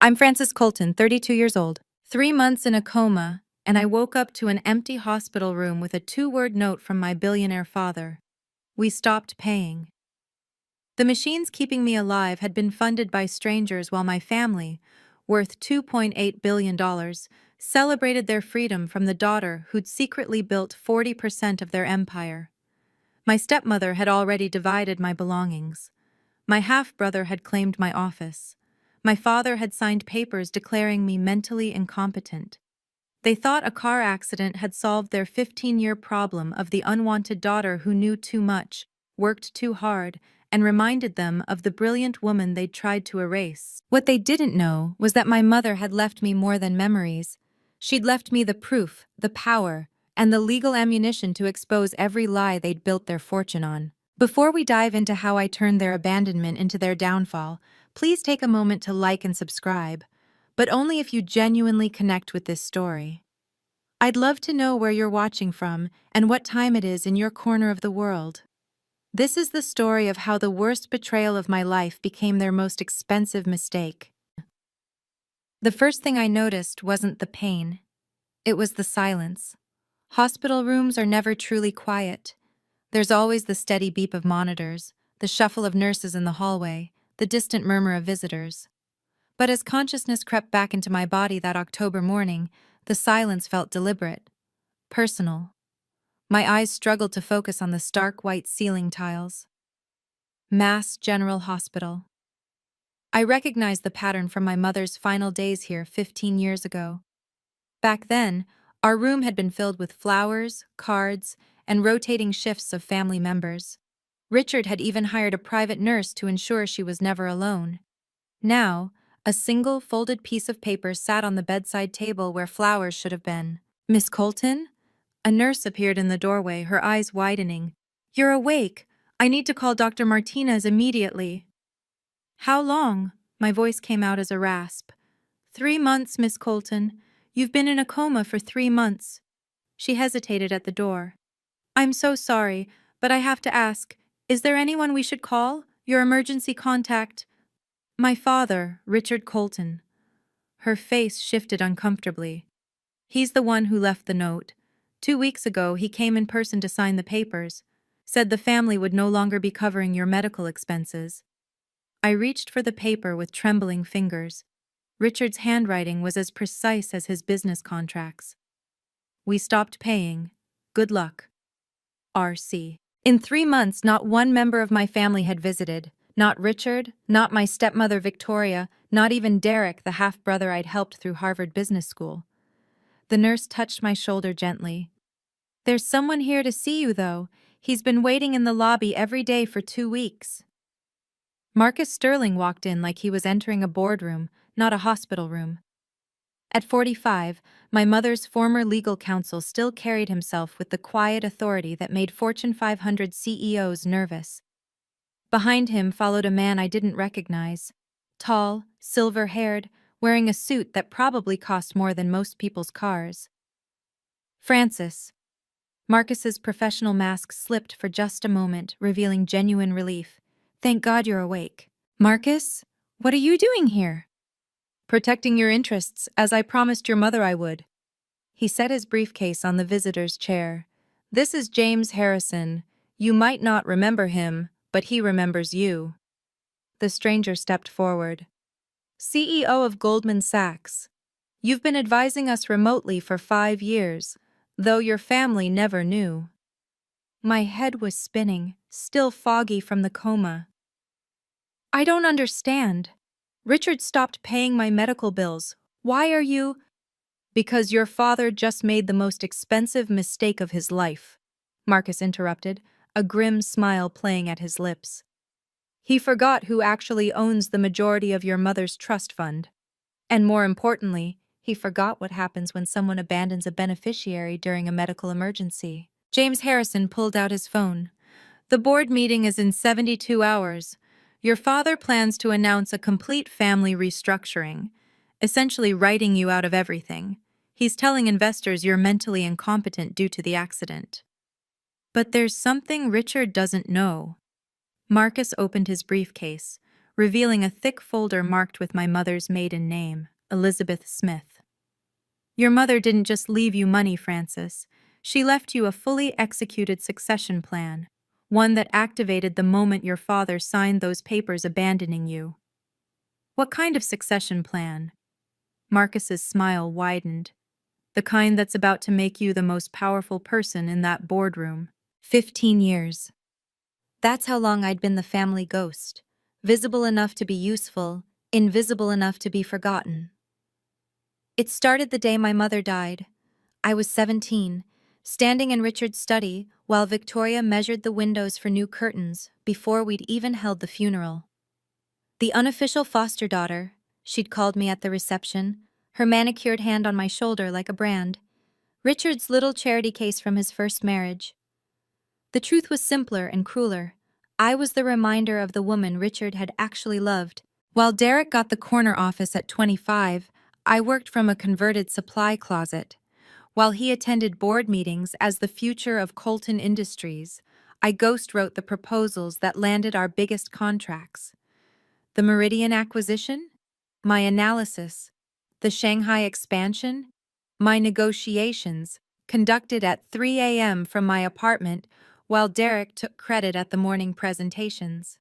I'm Frances Colton, 32 years old. 3 months in a coma, and I woke up to an empty hospital room with a two-word note from my billionaire father. We stopped paying. The machines keeping me alive had been funded by strangers while my family, worth $2.8 billion, celebrated their freedom from the daughter who'd secretly built 40% of their empire. My stepmother had already divided my belongings. My half-brother had claimed my office. My father had signed papers declaring me mentally incompetent. They thought a car accident had solved their 15-year problem of the unwanted daughter who knew too much, worked too hard, and reminded them of the brilliant woman they'd tried to erase. What they didn't know was that my mother had left me more than memories. She'd left me the proof, the power, and the legal ammunition to expose every lie they'd built their fortune on. Before we dive into how I turned their abandonment into their downfall, please take a moment to like and subscribe, but only if you genuinely connect with this story. I'd love to know where you're watching from and what time it is in your corner of the world. This is the story of how the worst betrayal of my life became their most expensive mistake. The first thing I noticed wasn't the pain. It was the silence. Hospital rooms are never truly quiet. There's always the steady beep of monitors, the shuffle of nurses in the hallway, the distant murmur of visitors. But as consciousness crept back into my body that October morning, the silence felt deliberate, personal. My eyes struggled to focus on the stark white ceiling tiles. Mass General Hospital. I recognized the pattern from my mother's final days here 15 years ago. Back then, our room had been filled with flowers, cards, and rotating shifts of family members. Richard had even hired a private nurse to ensure she was never alone. Now, a single folded piece of paper sat on the bedside table where flowers should have been. "Miss Colton?" A nurse appeared in the doorway, her eyes widening. "You're awake. I need to call Dr. Martinez immediately." "How long?" My voice came out as a rasp. "3 months, Miss Colton. You've been in a coma for 3 months." She hesitated at the door. "I'm so sorry, but I have to ask, is there anyone we should call? Your emergency contact?" "My father, Richard Colton." Her face shifted uncomfortably. "He's the one who left the note. 2 weeks ago, he came in person to sign the papers, said the family would no longer be covering your medical expenses." I reached for the paper with trembling fingers. Richard's handwriting was as precise as his business contracts. "We stopped paying. Good luck. R.C." In 3 months, not one member of my family had visited. Not Richard, not my stepmother Victoria, not even Derek, the half-brother I'd helped through Harvard Business School. The nurse touched my shoulder gently. "There's someone here to see you, though. He's been waiting in the lobby every day for 2 weeks." Marcus Sterling walked in like he was entering a boardroom, not a hospital room. At 45, my mother's former legal counsel still carried himself with the quiet authority that made Fortune 500 CEOs nervous. Behind him followed a man I didn't recognize. Tall, silver-haired, wearing a suit that probably cost more than most people's cars. "Francis." Marcus's professional mask slipped for just a moment, revealing genuine relief. "Thank God you're awake." "Marcus, what are you doing here?" "Protecting your interests, as I promised your mother I would." He set his briefcase on the visitor's chair. "This is James Harrison. You might not remember him, but he remembers you." The stranger stepped forward. "CEO of Goldman Sachs. You've been advising us remotely for 5 years, though your family never knew." My head was spinning, still foggy from the coma. "I don't understand. Richard stopped paying my medical bills. Why are you—" "Because your father just made the most expensive mistake of his life," Marcus interrupted, a grim smile playing at his lips. "He forgot who actually owns the majority of your mother's trust fund. And more importantly, he forgot what happens when someone abandons a beneficiary during a medical emergency." James Harrison pulled out his phone. "The board meeting is in 72 hours. Your father plans to announce a complete family restructuring, essentially writing you out of everything. He's telling investors you're mentally incompetent due to the accident." "But there's something Richard doesn't know." Marcus opened his briefcase, revealing a thick folder marked with my mother's maiden name, Elizabeth Smith. Your mother didn't just leave you money, Francis. She left you a fully executed succession plan, one that activated the moment your father signed those papers abandoning you. What kind of succession plan? Marcus's smile widened. The kind that's about to make you the most powerful person in that boardroom. 15 years. That's how long I'd been the family ghost. Visible enough to be useful, invisible enough to be forgotten. It started the day my mother died. I was 17, standing in Richard's study while Victoria measured the windows for new curtains before we'd even held the funeral. The unofficial foster daughter, she'd called me at the reception, her manicured hand on my shoulder like a brand. Richard's little charity case from his first marriage. The truth was simpler and crueler. I was the reminder of the woman Richard had actually loved. While Derek got the corner office at 25, I worked from a converted supply closet. While he attended board meetings as the future of Colton Industries, I ghost-wrote the proposals that landed our biggest contracts. The Meridian acquisition? My analysis. The Shanghai expansion? My negotiations, conducted at 3 a.m. from my apartment while Derek took credit at the morning presentations.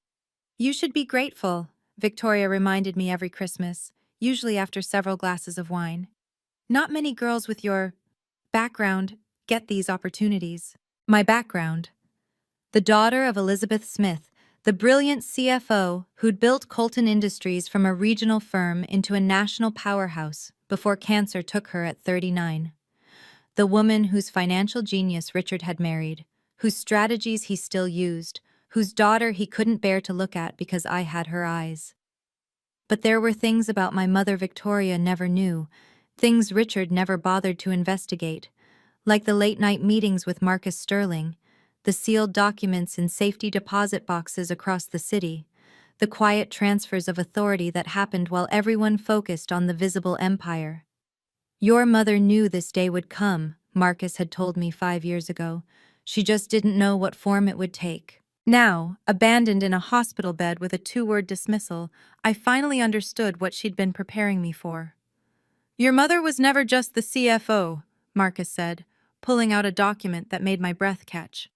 You should be grateful, Victoria reminded me every Christmas, usually after several glasses of wine. Not many girls with your background get these opportunities. My background. The daughter of Elizabeth Smith, the brilliant CFO who'd built Colton Industries from a regional firm into a national powerhouse before cancer took her at 39. The woman whose financial genius Richard had married, whose strategies he still used, whose daughter he couldn't bear to look at because I had her eyes. But there were things about my mother Victoria never knew, things Richard never bothered to investigate, like the late-night meetings with Marcus Sterling, the sealed documents in safety deposit boxes across the city, the quiet transfers of authority that happened while everyone focused on the visible empire. Your mother knew this day would come, Marcus had told me 5 years ago. She just didn't know what form it would take. Now, abandoned in a hospital bed with a 2-word dismissal, I finally understood what she'd been preparing me for. Your mother was never just the CFO, Marcus said, pulling out a document that made my breath catch.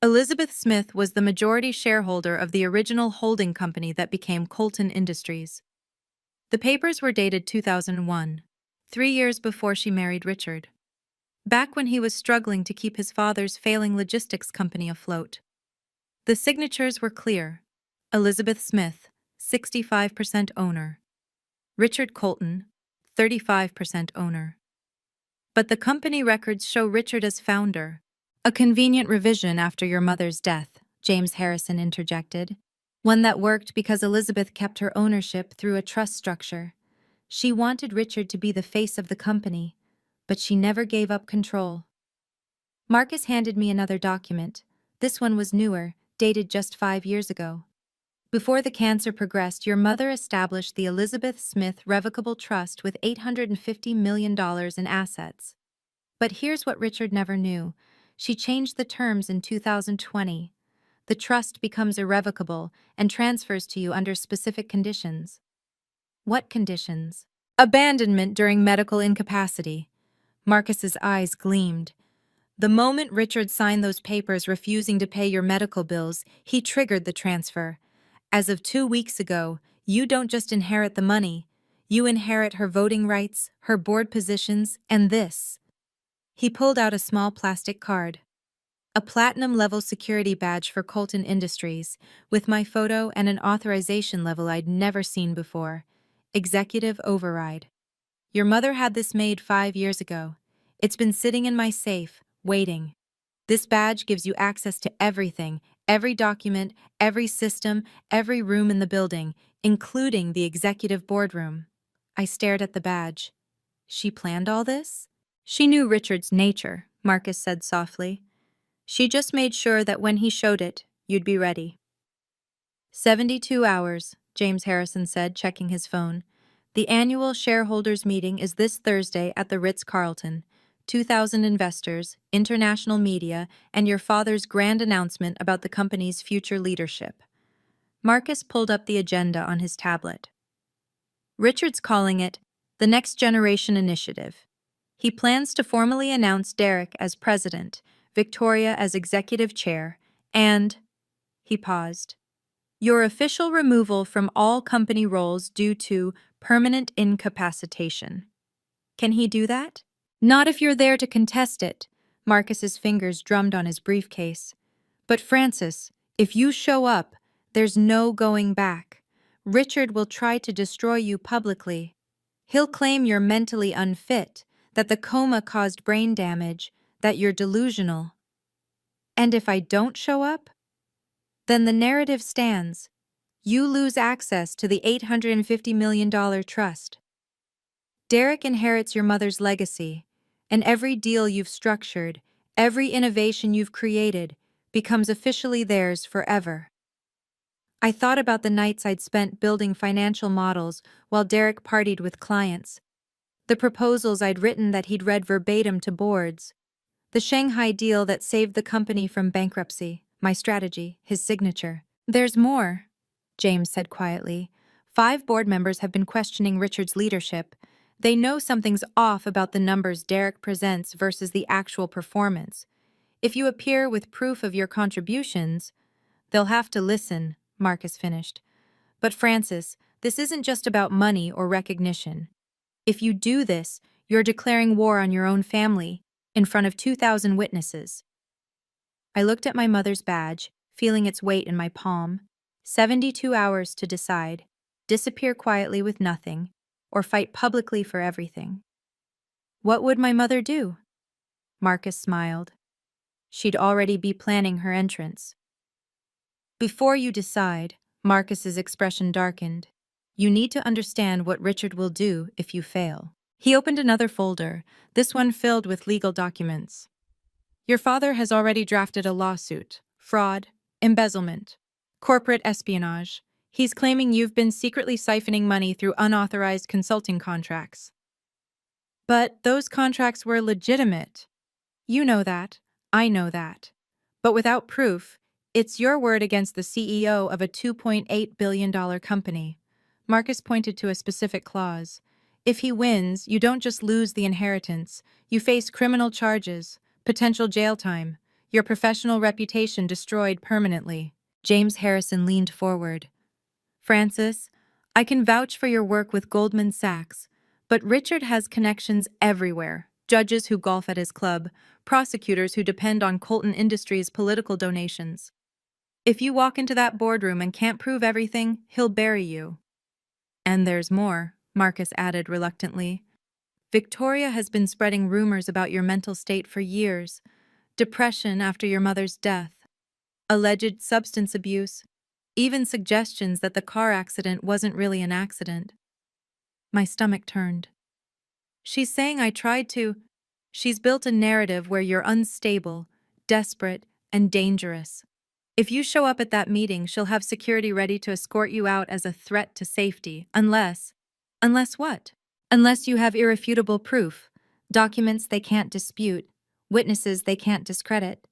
Elizabeth Smith was the majority shareholder of the original holding company that became Colton Industries. The papers were dated 2001, 3 years before she married Richard. Back when he was struggling to keep his father's failing logistics company afloat. The signatures were clear. Elizabeth Smith, 65% owner. Richard Colton, 35% owner. But the company records show Richard as founder. A convenient revision after your mother's death, James Harrison interjected. One that worked because Elizabeth kept her ownership through a trust structure. She wanted Richard to be the face of the company, but she never gave up control. Marcus handed me another document. This one was newer, dated just 5 years ago. Before the cancer progressed, your mother established the Elizabeth Smith Revocable Trust with $850 million in assets. But here's what Richard never knew. She changed the terms in 2020. The trust becomes irrevocable and transfers to you under specific conditions. What conditions? Abandonment during medical incapacity. Marcus's eyes gleamed. The moment Richard signed those papers refusing to pay your medical bills, he triggered the transfer. As of 2 weeks ago, you don't just inherit the money. You inherit her voting rights, her board positions, and this. He pulled out a small plastic card. A platinum-level security badge for Colton Industries, with my photo and an authorization level I'd never seen before. Executive override. Your mother had this made 5 years ago. It's been sitting in my safe, waiting. This badge gives you access to everything, every document, every system, every room in the building, including the executive boardroom. I stared at the badge. She planned all this? She knew Richard's nature, Marcus said softly. She just made sure that when he showed it, you'd be ready. 72 hours, James Harrison said, checking his phone. The annual shareholders meeting is this Thursday at the Ritz-Carlton. 2,000 investors, international media, and your father's grand announcement about the company's future leadership. Marcus pulled up the agenda on his tablet. Richard's calling it the Next Generation Initiative. He plans to formally announce Derek as president, Victoria as executive chair, and, he paused, your official removal from all company roles due to permanent incapacitation. Can he do that? Not if you're there to contest it. Marcus's fingers drummed on his briefcase. But Francis, if you show up, there's no going back. Richard will try to destroy you publicly. He'll claim you're mentally unfit, that the coma caused brain damage, that you're delusional. And if I don't show up? Then the narrative stands. You lose access to the $850 million trust. Derek inherits your mother's legacy, and every deal you've structured, every innovation you've created, becomes officially theirs forever. I thought about the nights I'd spent building financial models while Derek partied with clients, the proposals I'd written that he'd read verbatim to boards, the Shanghai deal that saved the company from bankruptcy, my strategy, his signature. There's more, James said quietly. 5 board members have been questioning Richard's leadership. They know something's off about the numbers Derek presents versus the actual performance. If you appear with proof of your contributions, they'll have to listen, Marcus finished. But Francis, this isn't just about money or recognition. If you do this, you're declaring war on your own family, in front of 2,000 witnesses. I looked at my mother's badge, feeling its weight in my palm. 72 hours to decide, disappear quietly with nothing, or fight publicly for everything. What would my mother do? Marcus smiled. She'd already be planning her entrance. Before you decide, Marcus's expression darkened. You need to understand what Richard will do if you fail. He opened another folder, this one filled with legal documents. Your father has already drafted a lawsuit, fraud, embezzlement, corporate espionage. He's claiming you've been secretly siphoning money through unauthorized consulting contracts. But those contracts were legitimate. You know that. I know that. But without proof, it's your word against the CEO of a $2.8 billion company. Marcus pointed to a specific clause. If he wins, you don't just lose the inheritance. You face criminal charges, potential jail time, your professional reputation destroyed permanently. James Harrison leaned forward. Francis, I can vouch for your work with Goldman Sachs, but Richard has connections everywhere. Judges who golf at his club, prosecutors who depend on Colton Industries' political donations. If you walk into that boardroom and can't prove everything, he'll bury you. And there's more, Marcus added reluctantly. Victoria has been spreading rumors about your mental state for years. Depression after your mother's death, alleged substance abuse, even suggestions that the car accident wasn't really an accident. My stomach turned. She's saying I tried to. She's built a narrative where you're unstable, desperate, and dangerous. If you show up at that meeting, she'll have security ready to escort you out as a threat to safety, unless what? Unless you have irrefutable proof, documents they can't dispute, witnesses they can't discredit,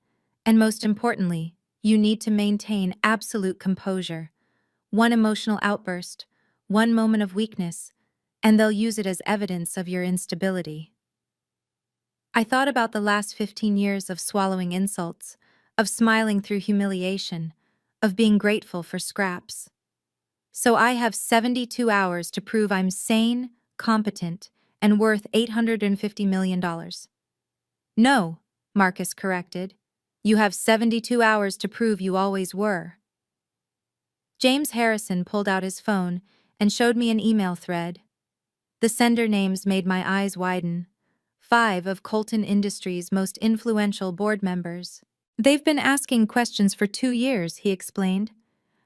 and most importantly, you need to maintain absolute composure. One emotional outburst, one moment of weakness, and they'll use it as evidence of your instability. I thought about the last 15 years of swallowing insults, of smiling through humiliation, of being grateful for scraps. So I have 72 hours to prove I'm sane, competent, and worth $850 million. No, Marcus corrected. You have 72 hours to prove you always were. James Harrison pulled out his phone and showed me an email thread. The sender names made my eyes widen. 5 of Colton Industries' most influential board members. They've been asking questions for 2 years, he explained.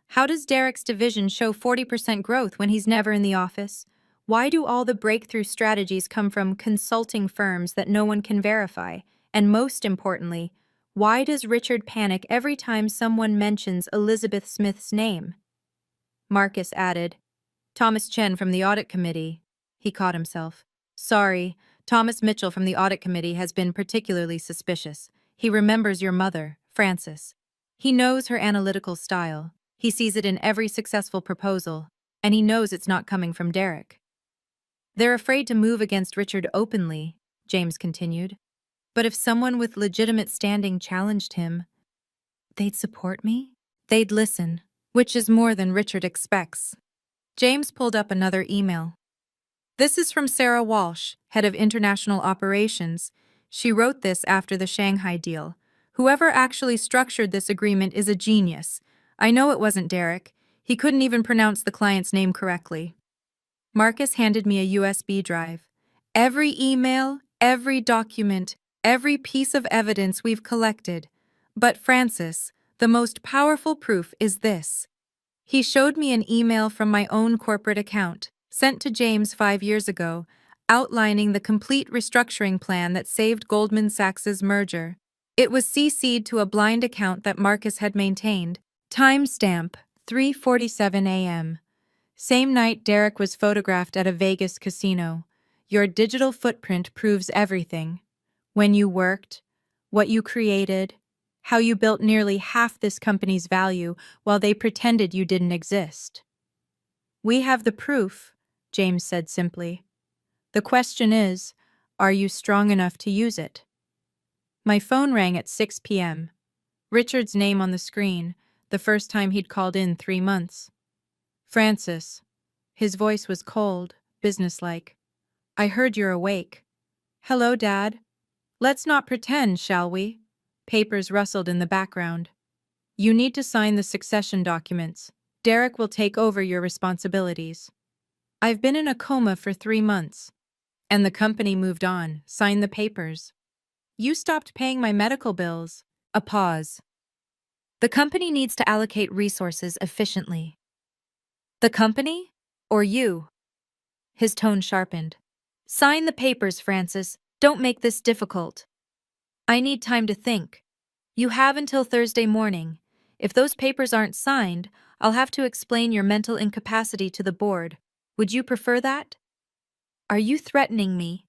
How does Derek's division show 40% growth when he's never in the office? Why do all the breakthrough strategies come from consulting firms that no one can verify? And most importantly, why does Richard panic every time someone mentions Elizabeth Smith's name? Marcus added, Thomas Chen from the Audit Committee. He caught himself. Sorry, Thomas Mitchell from the Audit Committee has been particularly suspicious. He remembers your mother, Francis. He knows her analytical style. He sees it in every successful proposal, and he knows it's not coming from Derek. They're afraid to move against Richard openly, James continued. But if someone with legitimate standing challenged him, they'd support me? They'd listen, which is more than Richard expects. James pulled up another email. This is from Sarah Walsh, head of international operations. She wrote this after the Shanghai deal. Whoever actually structured this agreement is a genius. I know it wasn't Derek. He couldn't even pronounce the client's name correctly. Marcus handed me a USB drive. Every email, every document, every piece of evidence we've collected. But Francis, the most powerful proof is this. He showed me an email from my own corporate account, sent to James 5 years ago, outlining the complete restructuring plan that saved Goldman Sachs's merger. It was CC'd to a blind account that Marcus had maintained. Timestamp, 3:47 a.m. Same night Derek was photographed at a Vegas casino. Your digital footprint proves everything. When you worked, what you created, how you built nearly half this company's value while they pretended you didn't exist. We have the proof, James said simply. The question is, are you strong enough to use it? My phone rang at 6 p.m. Richard's name on the screen, the first time he'd called in 3 months. Francis. His voice was cold, businesslike. I heard you're awake. Hello, Dad. Let's not pretend, shall we? Papers rustled in the background. You need to sign the succession documents. Derek will take over your responsibilities. I've been in a coma for 3 months. And the company moved on, signed the papers. You stopped paying my medical bills. A pause. The company needs to allocate resources efficiently. The company? Or you? His tone sharpened. Sign the papers, Francis. Don't make this difficult. I need time to think. You have until Thursday morning. If those papers aren't signed, I'll have to explain your mental incapacity to the board. Would you prefer that? Are you threatening me?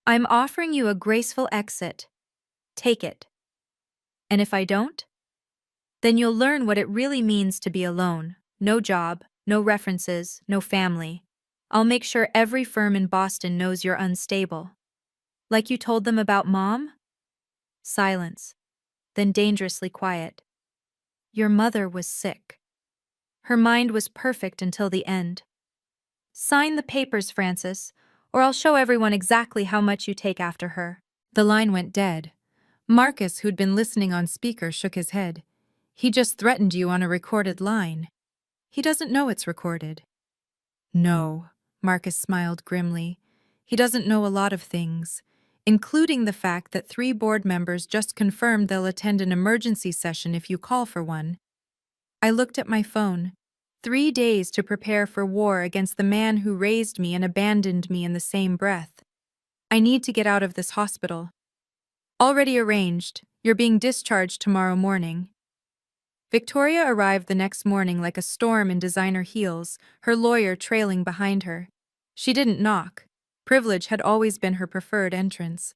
I'm offering you a graceful exit. Take it. And if I don't? Then you'll learn what it really means to be alone. No job, no references, no family. I'll make sure every firm in Boston knows you're unstable. Like you told them about Mom? Silence, then dangerously quiet. Your mother was sick. Her mind was perfect until the end. Sign the papers, Francis, or I'll show everyone exactly how much you take after her. The line went dead. Marcus, who'd been listening on speaker, shook his head. He just threatened you on a recorded line. He doesn't know it's recorded. No, Marcus smiled grimly. He doesn't know a lot of things, including the fact that 3 board members just confirmed they'll attend an emergency session if you call for one. I looked at my phone. 3 days to prepare for war against the man who raised me and abandoned me in the same breath. I need to get out of this hospital. Already arranged. You're being discharged tomorrow morning. Victoria arrived the next morning like a storm in designer heels, her lawyer trailing behind her. She didn't knock. Privilege had always been her preferred entrance.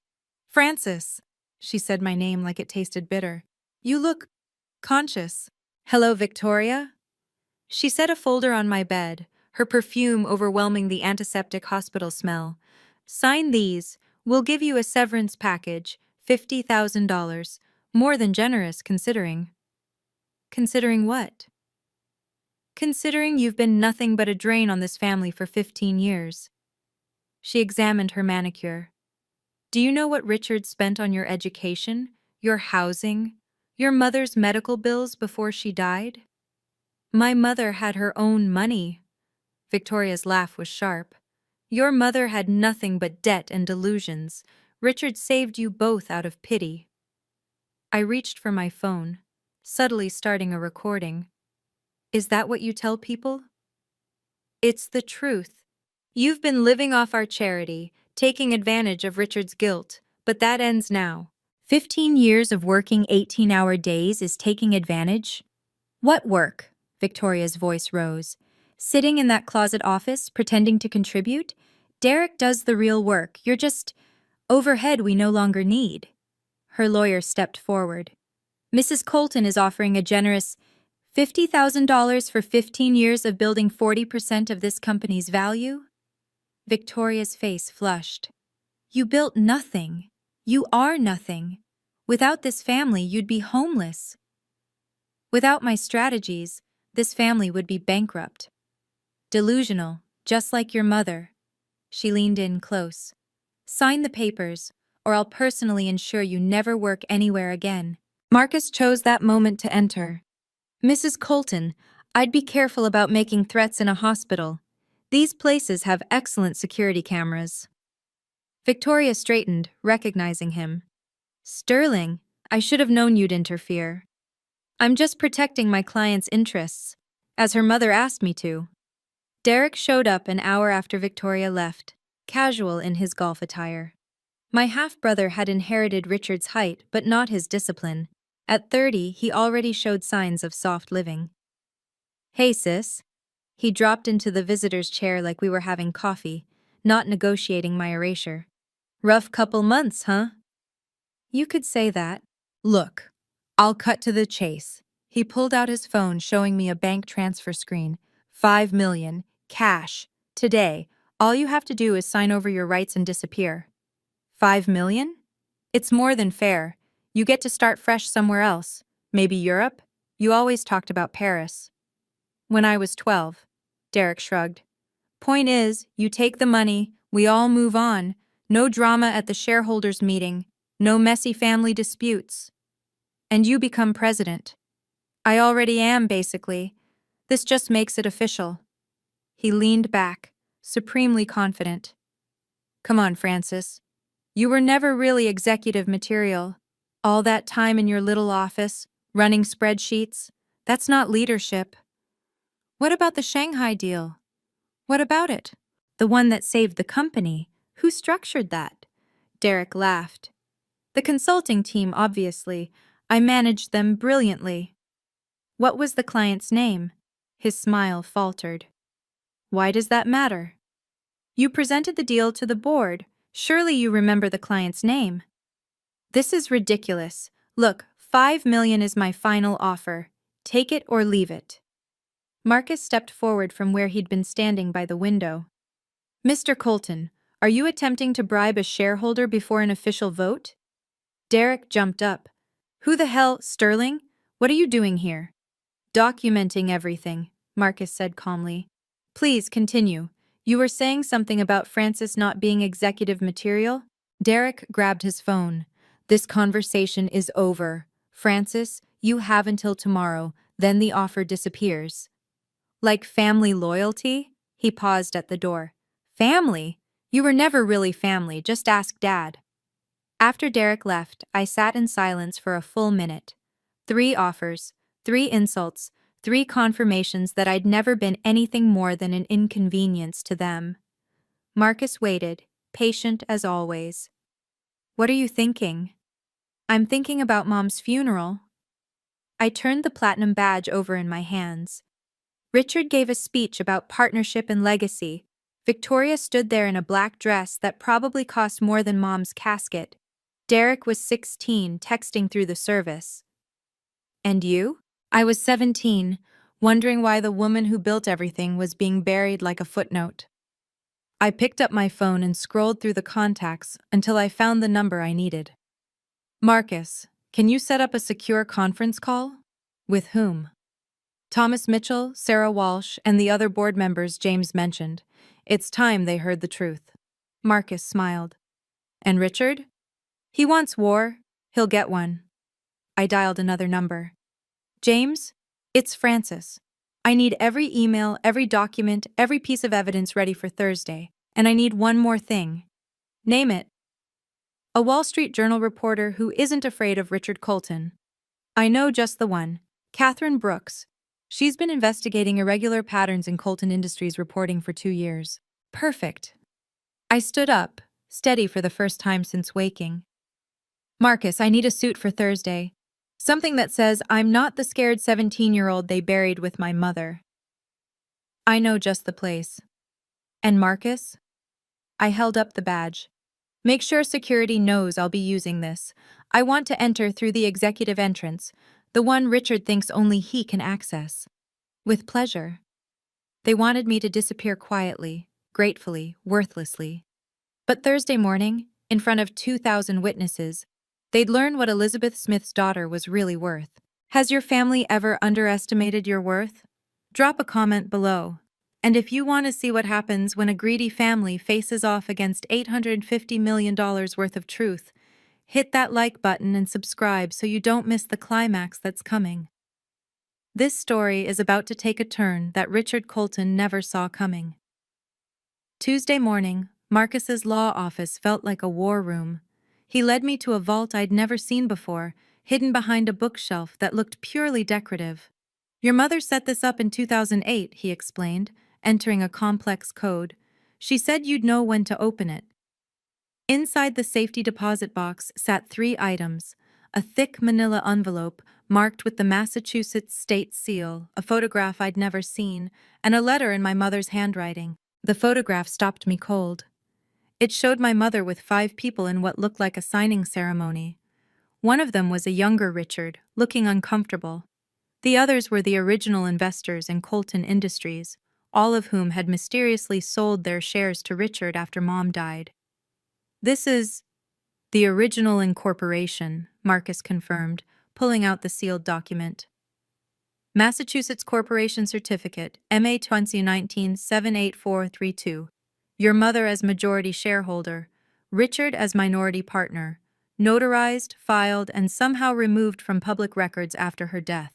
Francis, she said my name like it tasted bitter. You look conscious. Hello, Victoria? She set a folder on my bed, her perfume overwhelming the antiseptic hospital smell. Sign these. We'll give you a severance package, $50,000. More than generous, considering. Considering what? Considering you've been nothing but a drain on this family for 15 years. She examined her manicure. Do you know what Richard spent on your education, your housing, your mother's medical bills before she died? My mother had her own money. Victoria's laugh was sharp. Your mother had nothing but debt and delusions. Richard saved you both out of pity. I reached for my phone, subtly starting a recording. Is that what you tell people? It's the truth. You've been living off our charity, taking advantage of Richard's guilt, but that ends now. 15 years of working 18-hour days is taking advantage? What work? Victoria's voice rose. Sitting in that closet office, pretending to contribute? Derek does the real work. You're just overhead we no longer need. Her lawyer stepped forward. Mrs. Colton is offering a generous $50,000 for 15 years of building 40% of this company's value? Victoria's face flushed. You built nothing. You are nothing. Without this family, you'd be homeless. Without my strategies, this family would be bankrupt. Delusional, just like your mother. She leaned in close. Sign the papers, or I'll personally ensure you never work anywhere again. Marcus chose that moment to enter. Mrs. Colton, I'd be careful about making threats in a hospital. These places have excellent security cameras. Victoria straightened, recognizing him. Sterling, I should have known you'd interfere. I'm just protecting my client's interests, as her mother asked me to. Derek showed up an hour after Victoria left, casual in his golf attire. My half-brother had inherited Richard's height but not his discipline. At 30, he already showed signs of soft living. Hey, sis. He dropped into the visitor's chair like we were having coffee, not negotiating my erasure. Rough couple months, huh? You could say that. Look, I'll cut to the chase. He pulled out his phone, showing me a bank transfer screen. $5 million, cash, today. All you have to do is sign over your rights and disappear. $5 million? It's more than fair. You get to start fresh somewhere else. Maybe Europe? You always talked about Paris. When I was 12. Derek shrugged. Point is, you take the money, we all move on. No drama at the shareholders' meeting. No messy family disputes. And you become president. I already am, basically. This just makes it official. He leaned back, supremely confident. Come on, Francis. You were never really executive material. All that time in your little office, running spreadsheets, that's not leadership. What about the Shanghai deal? What about it? The one that saved the company. Who structured that? Derek laughed. The consulting team, obviously. I managed them brilliantly. What was the client's name? His smile faltered. Why does that matter? You presented the deal to the board. Surely you remember the client's name. This is ridiculous. Look, $5 million is my final offer. Take it or leave it. Marcus stepped forward from where he'd been standing by the window. Mr. Colton, are you attempting to bribe a shareholder before an official vote? Derek jumped up. Who the hell, Sterling? What are you doing here? Documenting everything, Marcus said calmly. Please continue. You were saying something about Francis not being executive material? Derek grabbed his phone. This conversation is over. Francis, you have until tomorrow, then the offer disappears. Like family loyalty? He paused at the door. Family? You were never really family, just ask Dad. After Derek left, I sat in silence for a full minute. 3 offers, 3 insults, 3 confirmations that I'd never been anything more than an inconvenience to them. Marcus waited, patient as always. What are you thinking? I'm thinking about Mom's funeral. I turned the platinum badge over in my hands. Richard gave a speech about partnership and legacy. Victoria stood there in a black dress that probably cost more than Mom's casket. Derek was 16, texting through the service. And you? I was 17, wondering why the woman who built everything was being buried like a footnote. I picked up my phone and scrolled through the contacts until I found the number I needed. Marcus, can you set up a secure conference call? With whom? Thomas Mitchell, Sarah Walsh, and the other board members James mentioned. It's time they heard the truth. Marcus smiled. And Richard? He wants war. He'll get one. I dialed another number. James? It's Francis. I need every email, every document, every piece of evidence ready for Thursday. And I need one more thing. Name it. A Wall Street Journal reporter who isn't afraid of Richard Colton. I know just the one. Catherine Brooks. She's been investigating irregular patterns in Colton Industries reporting for 2 years. Perfect. I stood up, steady for the first time since waking. Marcus, I need a suit for Thursday. Something that says I'm not the scared 17-year-old they buried with my mother. I know just the place. And Marcus? I held up the badge. Make sure security knows I'll be using this. I want to enter through the executive entrance. The one Richard thinks only he can access. With pleasure. They wanted me to disappear quietly, gratefully, worthlessly. But Thursday morning, in front of 2,000 witnesses, they'd learn what Elizabeth Smith's daughter was really worth. Has your family ever underestimated your worth? Drop a comment below. And if you want to see what happens when a greedy family faces off against $850 million worth of truth, hit that like button and subscribe so you don't miss the climax that's coming. This story is about to take a turn that Richard Colton never saw coming. Tuesday morning, Marcus's law office felt like a war room. He led me to a vault I'd never seen before, hidden behind a bookshelf that looked purely decorative. Your mother set this up in 2008, he explained, entering a complex code. She said you'd know when to open it. Inside the safety deposit box sat 3 items: a thick manila envelope marked with the Massachusetts state seal, a photograph I'd never seen, and a letter in my mother's handwriting. The photograph stopped me cold. It showed my mother with 5 people in what looked like a signing ceremony. One of them was a younger Richard, looking uncomfortable. The others were the original investors in Colton Industries, all of whom had mysteriously sold their shares to Richard after Mom died. This is the original incorporation, Marcus confirmed, pulling out the sealed document. Massachusetts Corporation Certificate, MA 2019-78432. Your mother as majority shareholder, Richard as minority partner. Notarized, filed, and somehow removed from public records after her death.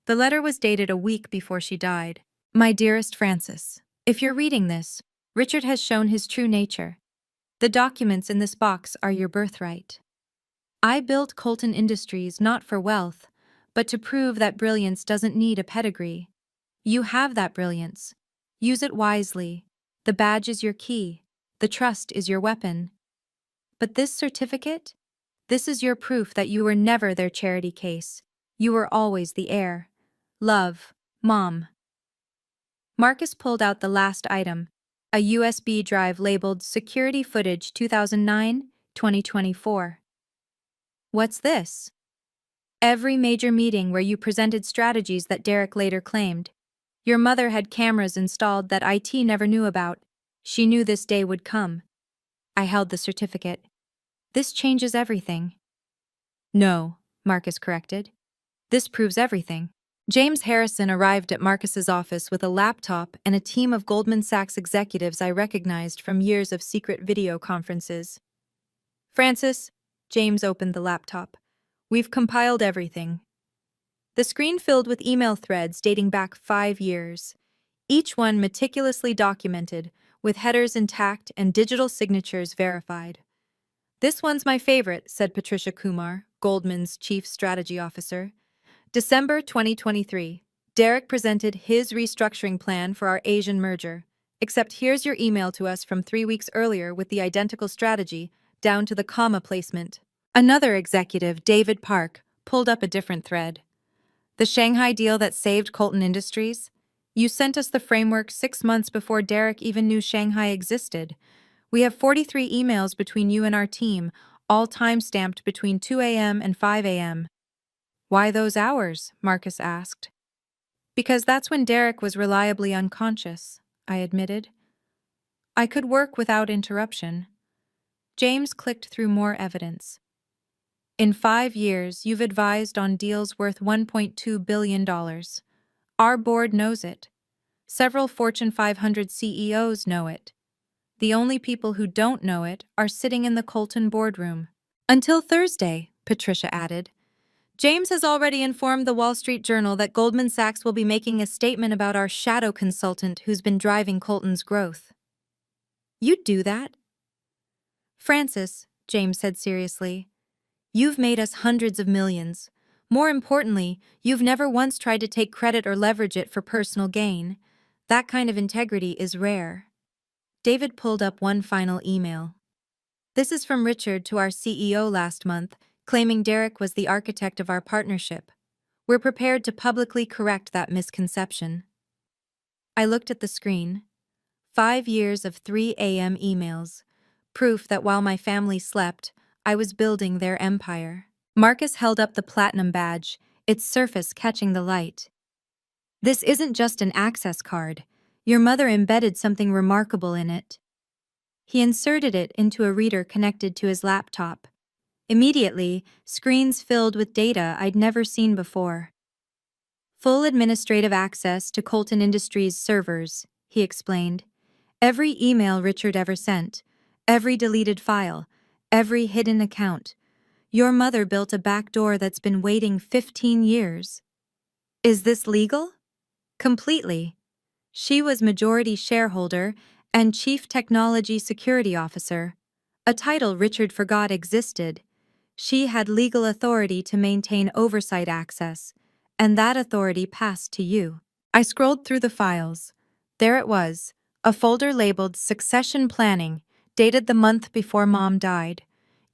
The letter was dated a week before she died. My dearest Francis, if you're reading this, Richard has shown his true nature. The documents in this box are your birthright. I built Colton Industries not for wealth, but to prove that brilliance doesn't need a pedigree. You have that brilliance. Use it wisely. The badge is your key. The trust is your weapon. But this certificate? This is your proof that you were never their charity case. You were always the heir. Love, Mom. Marcus pulled out the last item, a USB drive labeled Security Footage 2009-2024. What's this? Every major meeting where you presented strategies that Derek later claimed. Your mother had cameras installed that IT never knew about. She knew this day would come. I held the certificate. This changes everything. No, Marcus corrected. This proves everything. James Harrison arrived at Marcus's office with a laptop and a team of Goldman Sachs executives I recognized from years of secret video conferences. Francis, James opened the laptop. We've compiled everything. The screen filled with email threads dating back 5 years, each one meticulously documented, with headers intact and digital signatures verified. This one's my favorite, said Patricia Kumar, Goldman's chief strategy officer. December 2023. Derek presented his restructuring plan for our Asian merger. Except here's your email to us from 3 weeks earlier with the identical strategy, down to the comma placement. Another executive, David Park, pulled up a different thread. The Shanghai deal that saved Colton Industries? You sent us the framework 6 months before Derek even knew Shanghai existed. We have 43 emails between you and our team, all time-stamped between 2 a.m. and 5 a.m. Why those hours? Marcus asked. Because that's when Derek was reliably unconscious, I admitted. I could work without interruption. James clicked through more evidence. In 5 years, you've advised on deals worth $1.2 billion. Our board knows it. Several Fortune 500 CEOs know it. The only people who don't know it are sitting in the Colton boardroom. Until Thursday, Patricia added. James has already informed the Wall Street Journal that Goldman Sachs will be making a statement about our shadow consultant who's been driving Colton's growth. You'd do that? Francis, James said seriously, you've made us hundreds of millions. More importantly, you've never once tried to take credit or leverage it for personal gain. That kind of integrity is rare. David pulled up one final email. This is from Richard to our CEO last month, claiming Derek was the architect of our partnership. We're prepared to publicly correct that misconception. I looked at the screen. 5 years of 3 a.m. emails. Proof that while my family slept, I was building their empire. Marcus held up the platinum badge, its surface catching the light. This isn't just an access card. Your mother embedded something remarkable in it. He inserted it into a reader connected to his laptop. Immediately, screens filled with data I'd never seen before. Full administrative access to Colton Industries servers, he explained. Every email Richard ever sent, every deleted file, every hidden account. Your mother built a backdoor that's been waiting 15 years. Is this legal? Completely. She was majority shareholder and Chief Technology Security Officer, a title Richard forgot existed. She had legal authority to maintain oversight access, and that authority passed to you. I scrolled through the files. There it was, a folder labeled Succession Planning, dated the month before Mom died.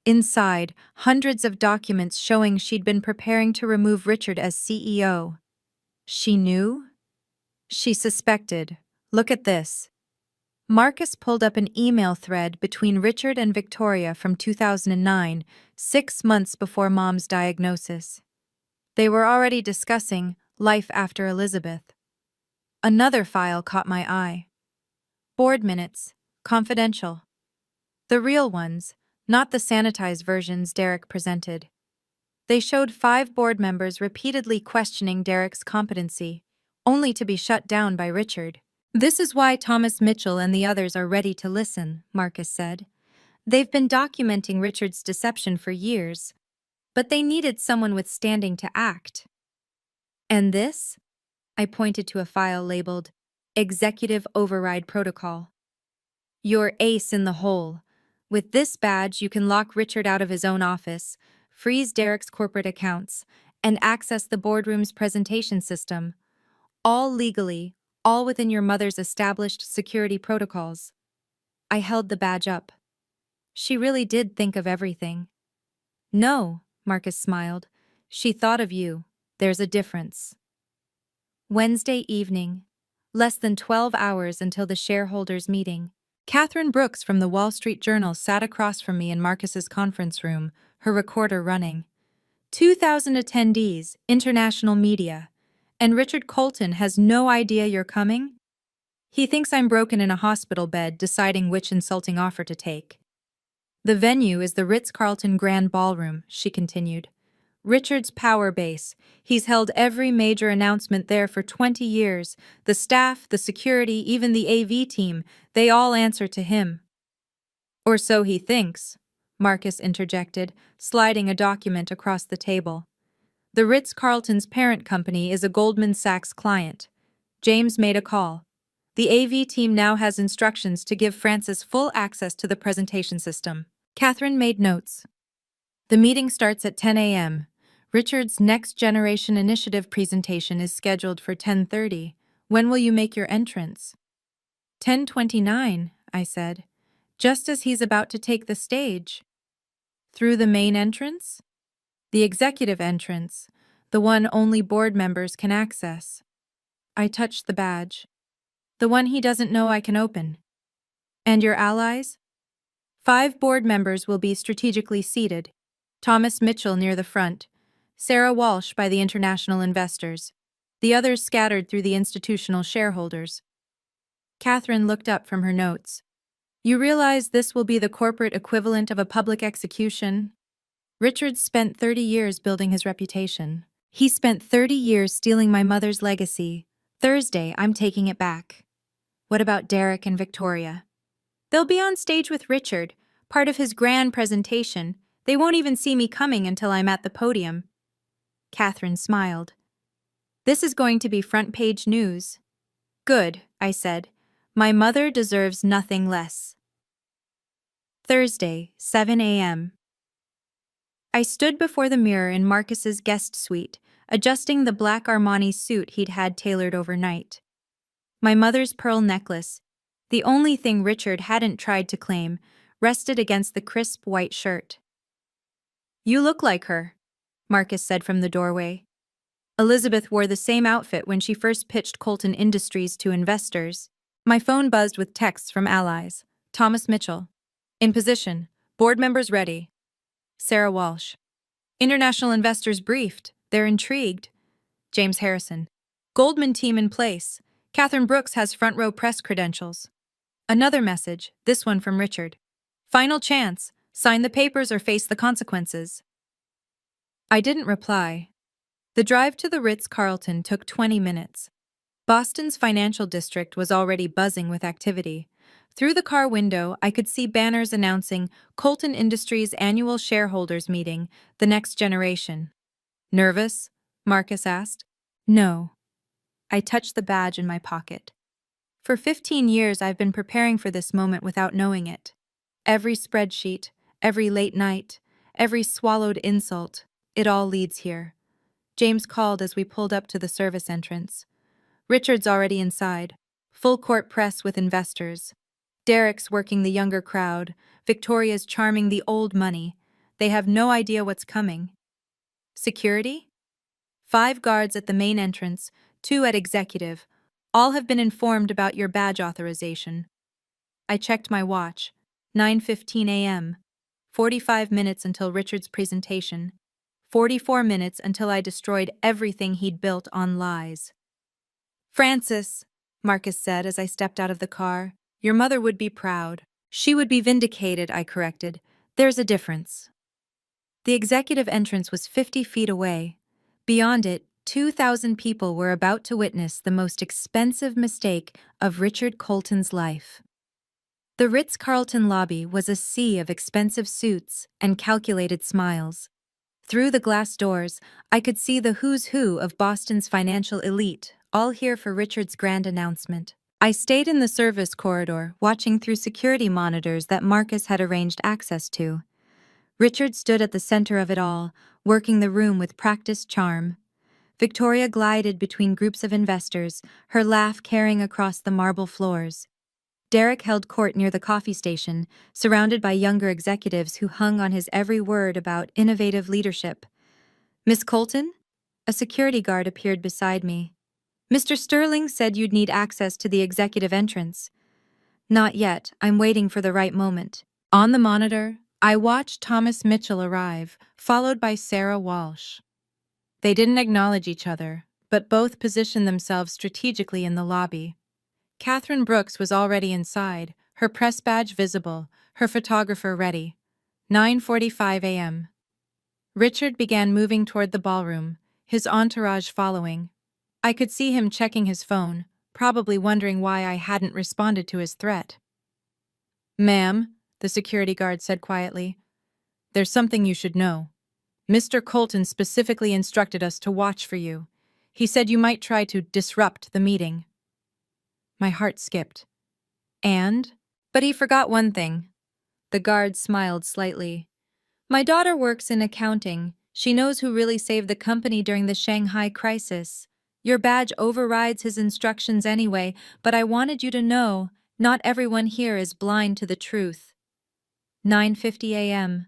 Inside, hundreds of documents showing she'd been preparing to remove Richard as CEO. She knew? She suspected. Look at this. Marcus pulled up an email thread between Richard and Victoria from 2009, 6 months before Mom's diagnosis. They were already discussing life after Elizabeth. Another file caught my eye. Board minutes, confidential. The real ones, not the sanitized versions Derek presented. They showed 5 board members repeatedly questioning Derek's competency, only to be shut down by Richard. This is why Thomas Mitchell and the others are ready to listen, Marcus said. They've been documenting Richard's deception for years, but they needed someone with standing to act. And this? I pointed to a file labeled Executive Override Protocol. Your ace in the hole. With this badge, you can lock Richard out of his own office, freeze Derek's corporate accounts, and access the boardroom's presentation system. All legally, all within your mother's established security protocols. I held the badge up. She really did think of everything. No, Marcus smiled. She thought of you. There's a difference. Wednesday evening. Less than 12 hours until the shareholders' meeting. Catherine Brooks from the Wall Street Journal sat across from me in Marcus's conference room, her recorder running. 2,000 attendees, international media. And Richard Colton has no idea you're coming? He thinks I'm broken in a hospital bed deciding which insulting offer to take. The venue is the Ritz-Carlton Grand Ballroom, she continued. Richard's power base. He's held every major announcement there for 20 years. The staff, the security, even the AV team, they all answer to him. Or so he thinks, Marcus interjected, sliding a document across the table. The Ritz-Carlton's parent company is a Goldman Sachs client. James made a call. The AV team now has instructions to give Francis full access to the presentation system. Catherine made notes. The meeting starts at 10 a.m. Richard's Next Generation Initiative presentation is scheduled for 10:30. When will you make your entrance? 10:29, I said, just as he's about to take the stage. Through the main entrance? The executive entrance, the one only board members can access. I touched the badge. The one he doesn't know I can open. And your allies? 5 board members will be strategically seated. Thomas Mitchell near the front, Sarah Walsh by the international investors, the others scattered through the institutional shareholders. Catherine looked up from her notes. You realize this will be the corporate equivalent of a public execution? Richard spent 30 years building his reputation. He spent 30 years stealing my mother's legacy. Thursday, I'm taking it back. What about Derek and Victoria? They'll be on stage with Richard, part of his grand presentation. They won't even see me coming until I'm at the podium. Catherine smiled. This is going to be front-page news. Good, I said. My mother deserves nothing less. Thursday, 7 a.m. I stood before the mirror in Marcus's guest suite, adjusting the black Armani suit he'd had tailored overnight. My mother's pearl necklace, the only thing Richard hadn't tried to claim, rested against the crisp white shirt. You look like her, Marcus said from the doorway. Elizabeth wore the same outfit when she first pitched Colton Industries to investors. My phone buzzed with texts from allies. Thomas Mitchell. In position. Board members ready. Sarah Walsh. International investors briefed. They're intrigued. James Harrison. Goldman team in place. Catherine Brooks has front row press credentials. Another message, this one from Richard. Final chance. Sign the papers or face the consequences. I didn't reply. The drive to the Ritz-Carlton took 20 minutes. Boston's financial district was already buzzing with activity. Through the car window, I could see banners announcing Colton Industries' annual shareholders meeting, the next generation. Nervous? Marcus asked. No. I touched the badge in my pocket. For 15 years, I've been preparing for this moment without knowing it. Every spreadsheet, every late night, every swallowed insult, it all leads here. James called as we pulled up to the service entrance. Richard's already inside. Full court press with investors. Derek's working the younger crowd. Victoria's charming the old money. They have no idea what's coming. Security? 5 guards at the main entrance, 2 at executive. All have been informed about your badge authorization. I checked my watch. 9:15 a.m. 45 minutes until Richard's presentation. 44 minutes until I destroyed everything he'd built on lies. Francis, Marcus said as I stepped out of the car, your mother would be proud. She would be vindicated, I corrected. There's a difference. The executive entrance was 50 feet away. Beyond it, 2,000 people were about to witness the most expensive mistake of Richard Colton's life. The Ritz-Carlton lobby was a sea of expensive suits and calculated smiles. Through the glass doors, I could see the who's who of Boston's financial elite, all here for Richard's grand announcement. I stayed in the service corridor, watching through security monitors that Marcus had arranged access to. Richard stood at the center of it all, working the room with practiced charm. Victoria glided between groups of investors, her laugh carrying across the marble floors. Derek held court near the coffee station, surrounded by younger executives who hung on his every word about innovative leadership. Miss Colton? A security guard appeared beside me. Mr. Sterling said you'd need access to the executive entrance. Not yet, I'm waiting for the right moment. On the monitor, I watched Thomas Mitchell arrive, followed by Sarah Walsh. They didn't acknowledge each other, but both positioned themselves strategically in the lobby. Catherine Brooks was already inside, her press badge visible, her photographer ready. 9:45 a.m. Richard began moving toward the ballroom, his entourage following. I could see him checking his phone, probably wondering why I hadn't responded to his threat. Ma'am, the security guard said quietly, there's something you should know. Mr. Colton specifically instructed us to watch for you. He said you might try to disrupt the meeting. My heart skipped. And? But he forgot one thing. The guard smiled slightly. My daughter works in accounting. She knows who really saved the company during the Shanghai crisis. Your badge overrides his instructions anyway, but I wanted you to know, not everyone here is blind to the truth. 9:50 a.m.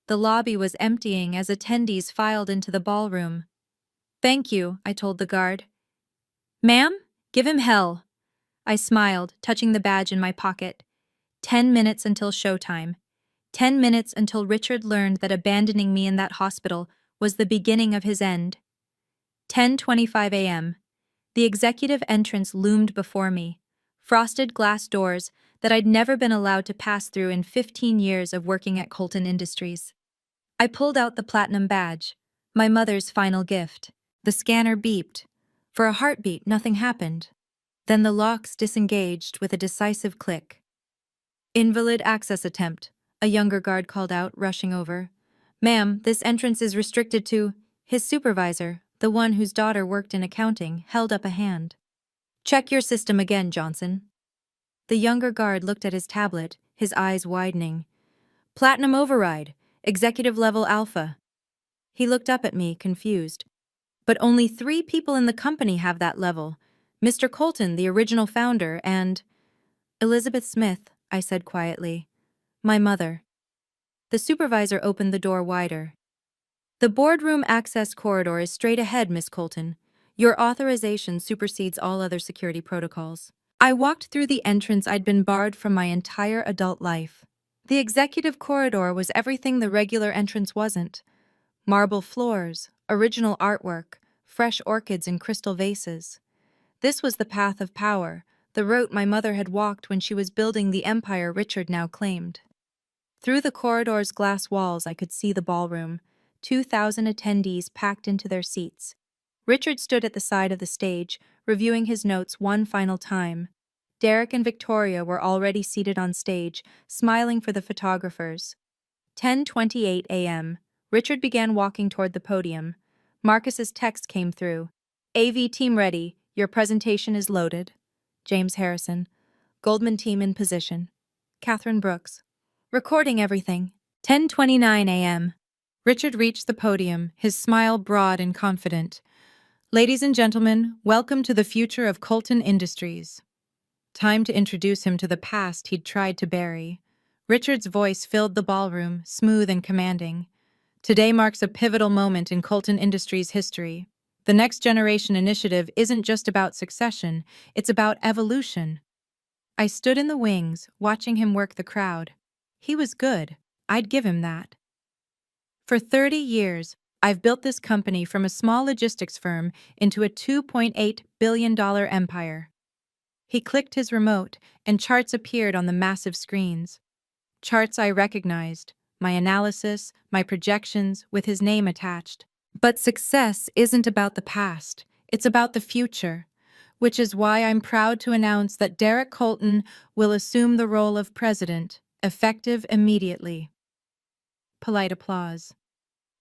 The lobby was emptying as attendees filed into the ballroom. Thank you, I told the guard. Ma'am, give him hell. I smiled, touching the badge in my pocket. 10 minutes until showtime. 10 minutes until Richard learned that abandoning me in that hospital was the beginning of his end. 10:25 a.m. The executive entrance loomed before me. Frosted glass doors that I'd never been allowed to pass through in 15 years of working at Colton Industries. I pulled out the platinum badge, my mother's final gift. The scanner beeped. For a heartbeat, nothing happened. Then the locks disengaged with a decisive click. Invalid access attempt, a younger guard called out, rushing over. Ma'am, this entrance is restricted to... His supervisor, the one whose daughter worked in accounting, held up a hand. Check your system again, Johnson. The younger guard looked at his tablet, his eyes widening. Platinum override, executive level alpha. He looked up at me, confused. But only 3 people in the company have that level. Mr. Colton, the original founder, and... Elizabeth Smith, I said quietly. My mother. The supervisor opened the door wider. The boardroom access corridor is straight ahead, Miss Colton. Your authorization supersedes all other security protocols. I walked through the entrance I'd been barred from my entire adult life. The executive corridor was everything the regular entrance wasn't. Marble floors, original artwork, fresh orchids in crystal vases. This was the path of power, the route my mother had walked when she was building the empire Richard now claimed. Through the corridor's glass walls, I could see the ballroom, 2,000 attendees packed into their seats. Richard stood at the side of the stage, reviewing his notes one final time. Derek and Victoria were already seated on stage, smiling for the photographers. 10:28 a.m. Richard began walking toward the podium. Marcus's text came through. AV team ready. Your presentation is loaded. James Harrison. Goldman team in position. Catherine Brooks. Recording everything. 10:29 a.m. Richard reached the podium, his smile broad and confident. Ladies and gentlemen, welcome to the future of Colton Industries. Time to introduce him to the past he'd tried to bury. Richard's voice filled the ballroom, smooth and commanding. Today marks a pivotal moment in Colton Industries' history. The Next Generation initiative isn't just about succession, it's about evolution. I stood in the wings, watching him work the crowd. He was good. I'd give him that. For 30 years, I've built this company from a small logistics firm into a $2.8 billion empire. He clicked his remote, and charts appeared on the massive screens. Charts I recognized, my analysis, my projections, with his name attached. But success isn't about the past, it's about the future, which is why I'm proud to announce that Derek Colton will assume the role of president, effective immediately. Polite applause.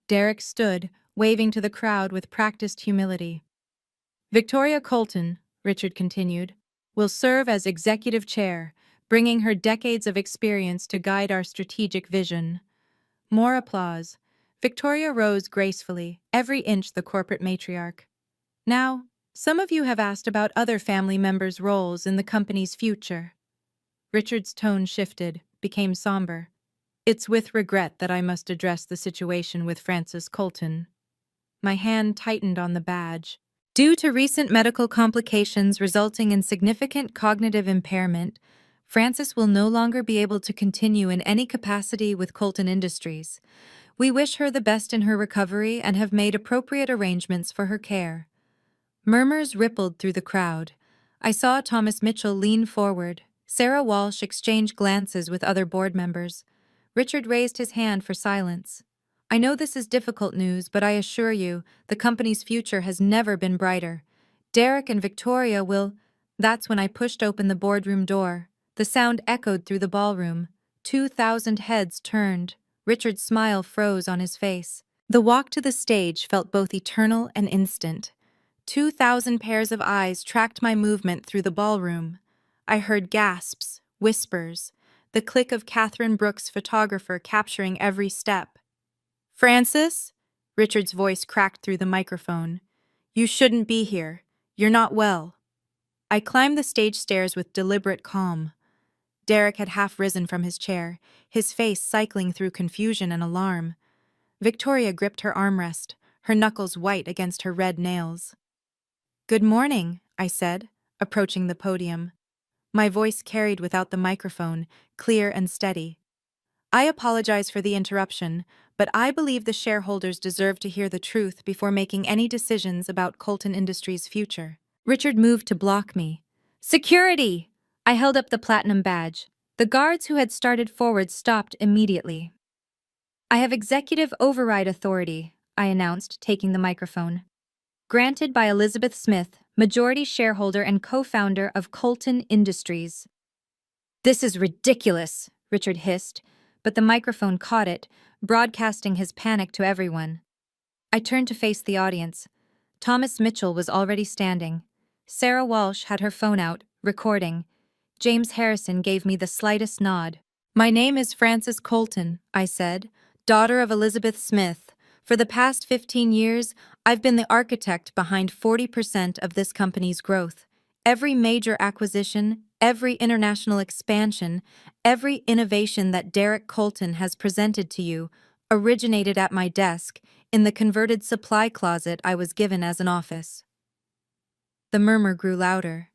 Derek stood, waving to the crowd with practiced humility. Victoria Colton, Richard continued, will serve as executive chair, bringing her decades of experience to guide our strategic vision. More applause. Victoria rose gracefully, every inch the corporate matriarch. Now, some of you have asked about other family members' roles in the company's future. Richard's tone shifted, became somber. It's with regret that I must address the situation with Francis Colton. My hand tightened on the badge. Due to recent medical complications resulting in significant cognitive impairment, Francis will no longer be able to continue in any capacity with Colton Industries. We wish her the best in her recovery and have made appropriate arrangements for her care. Murmurs rippled through the crowd. I saw Thomas Mitchell lean forward. Sarah Walsh exchanged glances with other board members. Richard raised his hand for silence. I know this is difficult news, but I assure you, the company's future has never been brighter. Derek and Victoria will... That's when I pushed open the boardroom door. The sound echoed through the ballroom. 2,000 heads turned. Richard's smile froze on his face. The walk to the stage felt both eternal and instant. 2,000 pairs of eyes tracked my movement through the ballroom. I heard gasps, whispers, the click of Catherine Brooks' photographer capturing every step. Francis? Richard's voice cracked through the microphone. You shouldn't be here. You're not well. I climbed the stage stairs with deliberate calm. Derek had half risen from his chair, his face cycling through confusion and alarm. Victoria gripped her armrest, her knuckles white against her red nails. Good morning, I said, approaching the podium. My voice carried without the microphone, clear and steady. I apologize for the interruption, but I believe the shareholders deserve to hear the truth before making any decisions about Colton Industries' future. Richard moved to block me. Security! I held up the platinum badge. The guards who had started forward stopped immediately. I have executive override authority, I announced, taking the microphone. Granted by Elizabeth Smith, majority shareholder and co-founder of Colton Industries. This is ridiculous, Richard hissed, but the microphone caught it, broadcasting his panic to everyone. I turned to face the audience. Thomas Mitchell was already standing. Sarah Walsh had her phone out, recording. James Harrison gave me the slightest nod. My name is Frances Colton, I said, daughter of Elizabeth Smith. For the past 15 years, I've been the architect behind 40% of this company's growth. Every major acquisition, every international expansion, every innovation that Derek Colton has presented to you originated at my desk in the converted supply closet I was given as an office. The murmur grew louder.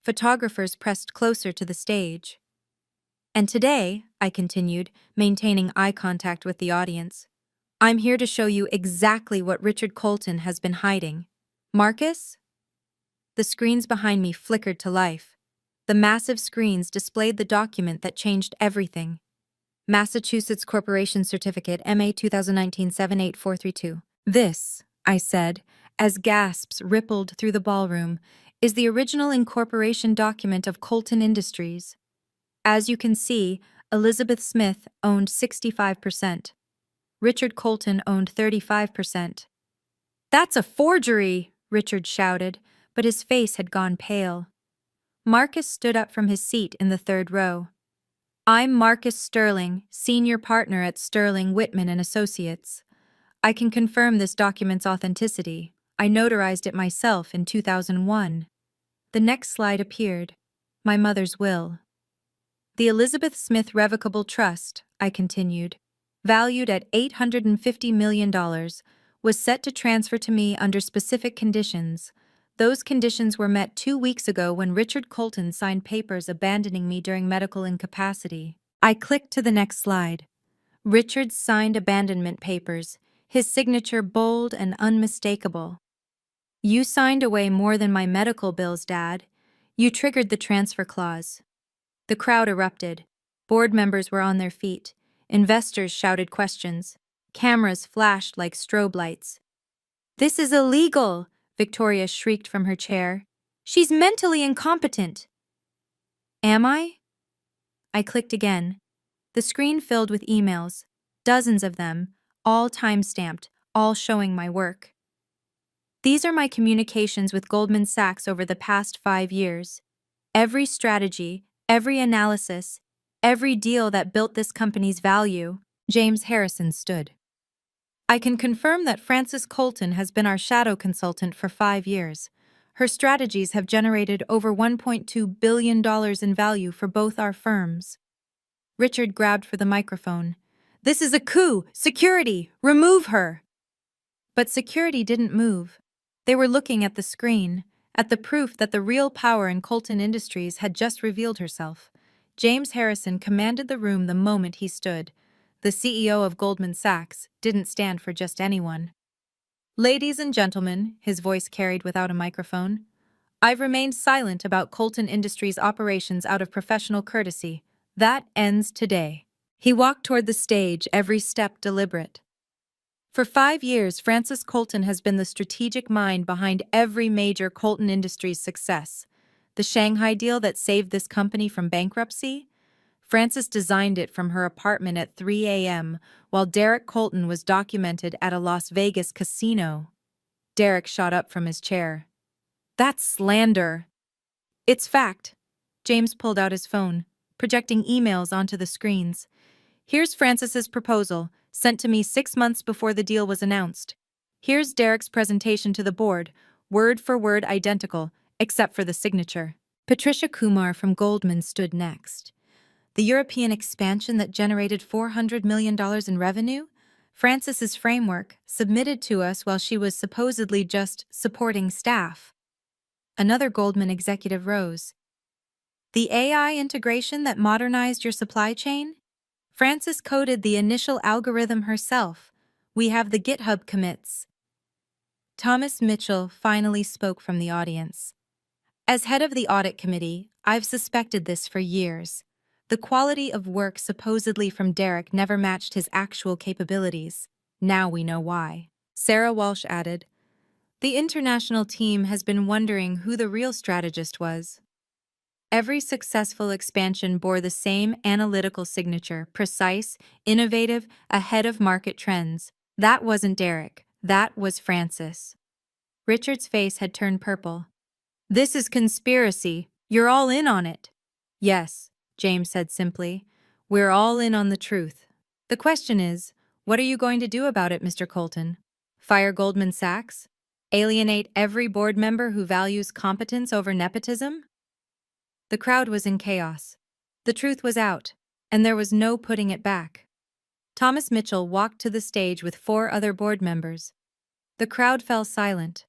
Photographers pressed closer to the stage. And today, I continued, maintaining eye contact with the audience, I'm here to show you exactly what Richard Colton has been hiding. Marcus? The screens behind me flickered to life. The massive screens displayed the document that changed everything. Massachusetts Corporation Certificate, MA 2019-78432. This, I said, as gasps rippled through the ballroom, is the original incorporation document of Colton Industries. As you can see, Elizabeth Smith owned 65%. Richard Colton owned 35%. That's a forgery, Richard shouted, but his face had gone pale. Marcus stood up from his seat in the third row. I'm Marcus Sterling, senior partner at Sterling, Whitman and Associates. I can confirm this document's authenticity. I notarized it myself in 2001. The next slide appeared. My mother's will. The Elizabeth Smith Revocable Trust, I continued, valued at $850 million, was set to transfer to me under specific conditions. Those conditions were met 2 weeks ago when Richard Colton signed papers abandoning me during medical incapacity. I clicked to the next slide. Richard signed abandonment papers, his signature bold and unmistakable. You signed away more than my medical bills, Dad. You triggered the transfer clause. The crowd erupted. Board members were on their feet. Investors shouted questions. Cameras flashed like strobe lights. This is illegal, Victoria shrieked from her chair. She's mentally incompetent. Am I? I clicked again. The screen filled with emails, dozens of them, all time-stamped, all showing my work. These are my communications with Goldman Sachs over the past 5 years. Every strategy, every analysis, every deal that built this company's value. James Harrison stood. I can confirm that Frances Colton has been our shadow consultant for 5 years. Her strategies have generated over $1.2 billion in value for both our firms. Richard grabbed for the microphone. This is a coup! Security! Remove her! But security didn't move. They were looking at the screen, at the proof that the real power in Colton Industries had just revealed herself. James Harrison commanded the room the moment he stood. The CEO of Goldman Sachs didn't stand for just anyone. Ladies and gentlemen, his voice carried without a microphone, I've remained silent about Colton Industries' operations out of professional courtesy. That ends today. He walked toward the stage, every step deliberate. For 5 years, Frances Colton has been the strategic mind behind every major Colton Industries success. The Shanghai deal that saved this company from bankruptcy? Frances designed it from her apartment at 3 a.m., while Derek Colton was documented at a Las Vegas casino. Derek shot up from his chair. That's slander. It's fact. James pulled out his phone, projecting emails onto the screens. Here's Frances's proposal, sent to me 6 months before the deal was announced. Here's Derek's presentation to the board, word for word identical, except for the signature. Patricia Kumar from Goldman stood next. The European expansion that generated $400 million in revenue? Frances's framework, submitted to us while she was supposedly just supporting staff. Another Goldman executive rose. The AI integration that modernized your supply chain? Frances coded the initial algorithm herself. We have the GitHub commits. Thomas Mitchell finally spoke from the audience. As head of the audit committee, I've suspected this for years. The quality of work supposedly from Derek never matched his actual capabilities. Now we know why. Sarah Walsh added, the international team has been wondering who the real strategist was. Every successful expansion bore the same analytical signature, precise, innovative, ahead of market trends. That wasn't Derek. That was Frances. Richard's face had turned purple. This is conspiracy. You're all in on it. Yes, James said simply. We're all in on the truth. The question is, what are you going to do about it, Mr. Colton? Fire Goldman Sachs? Alienate every board member who values competence over nepotism? The crowd was in chaos. The truth was out, and there was no putting it back. Thomas Mitchell walked to the stage with 4 other board members. The crowd fell silent.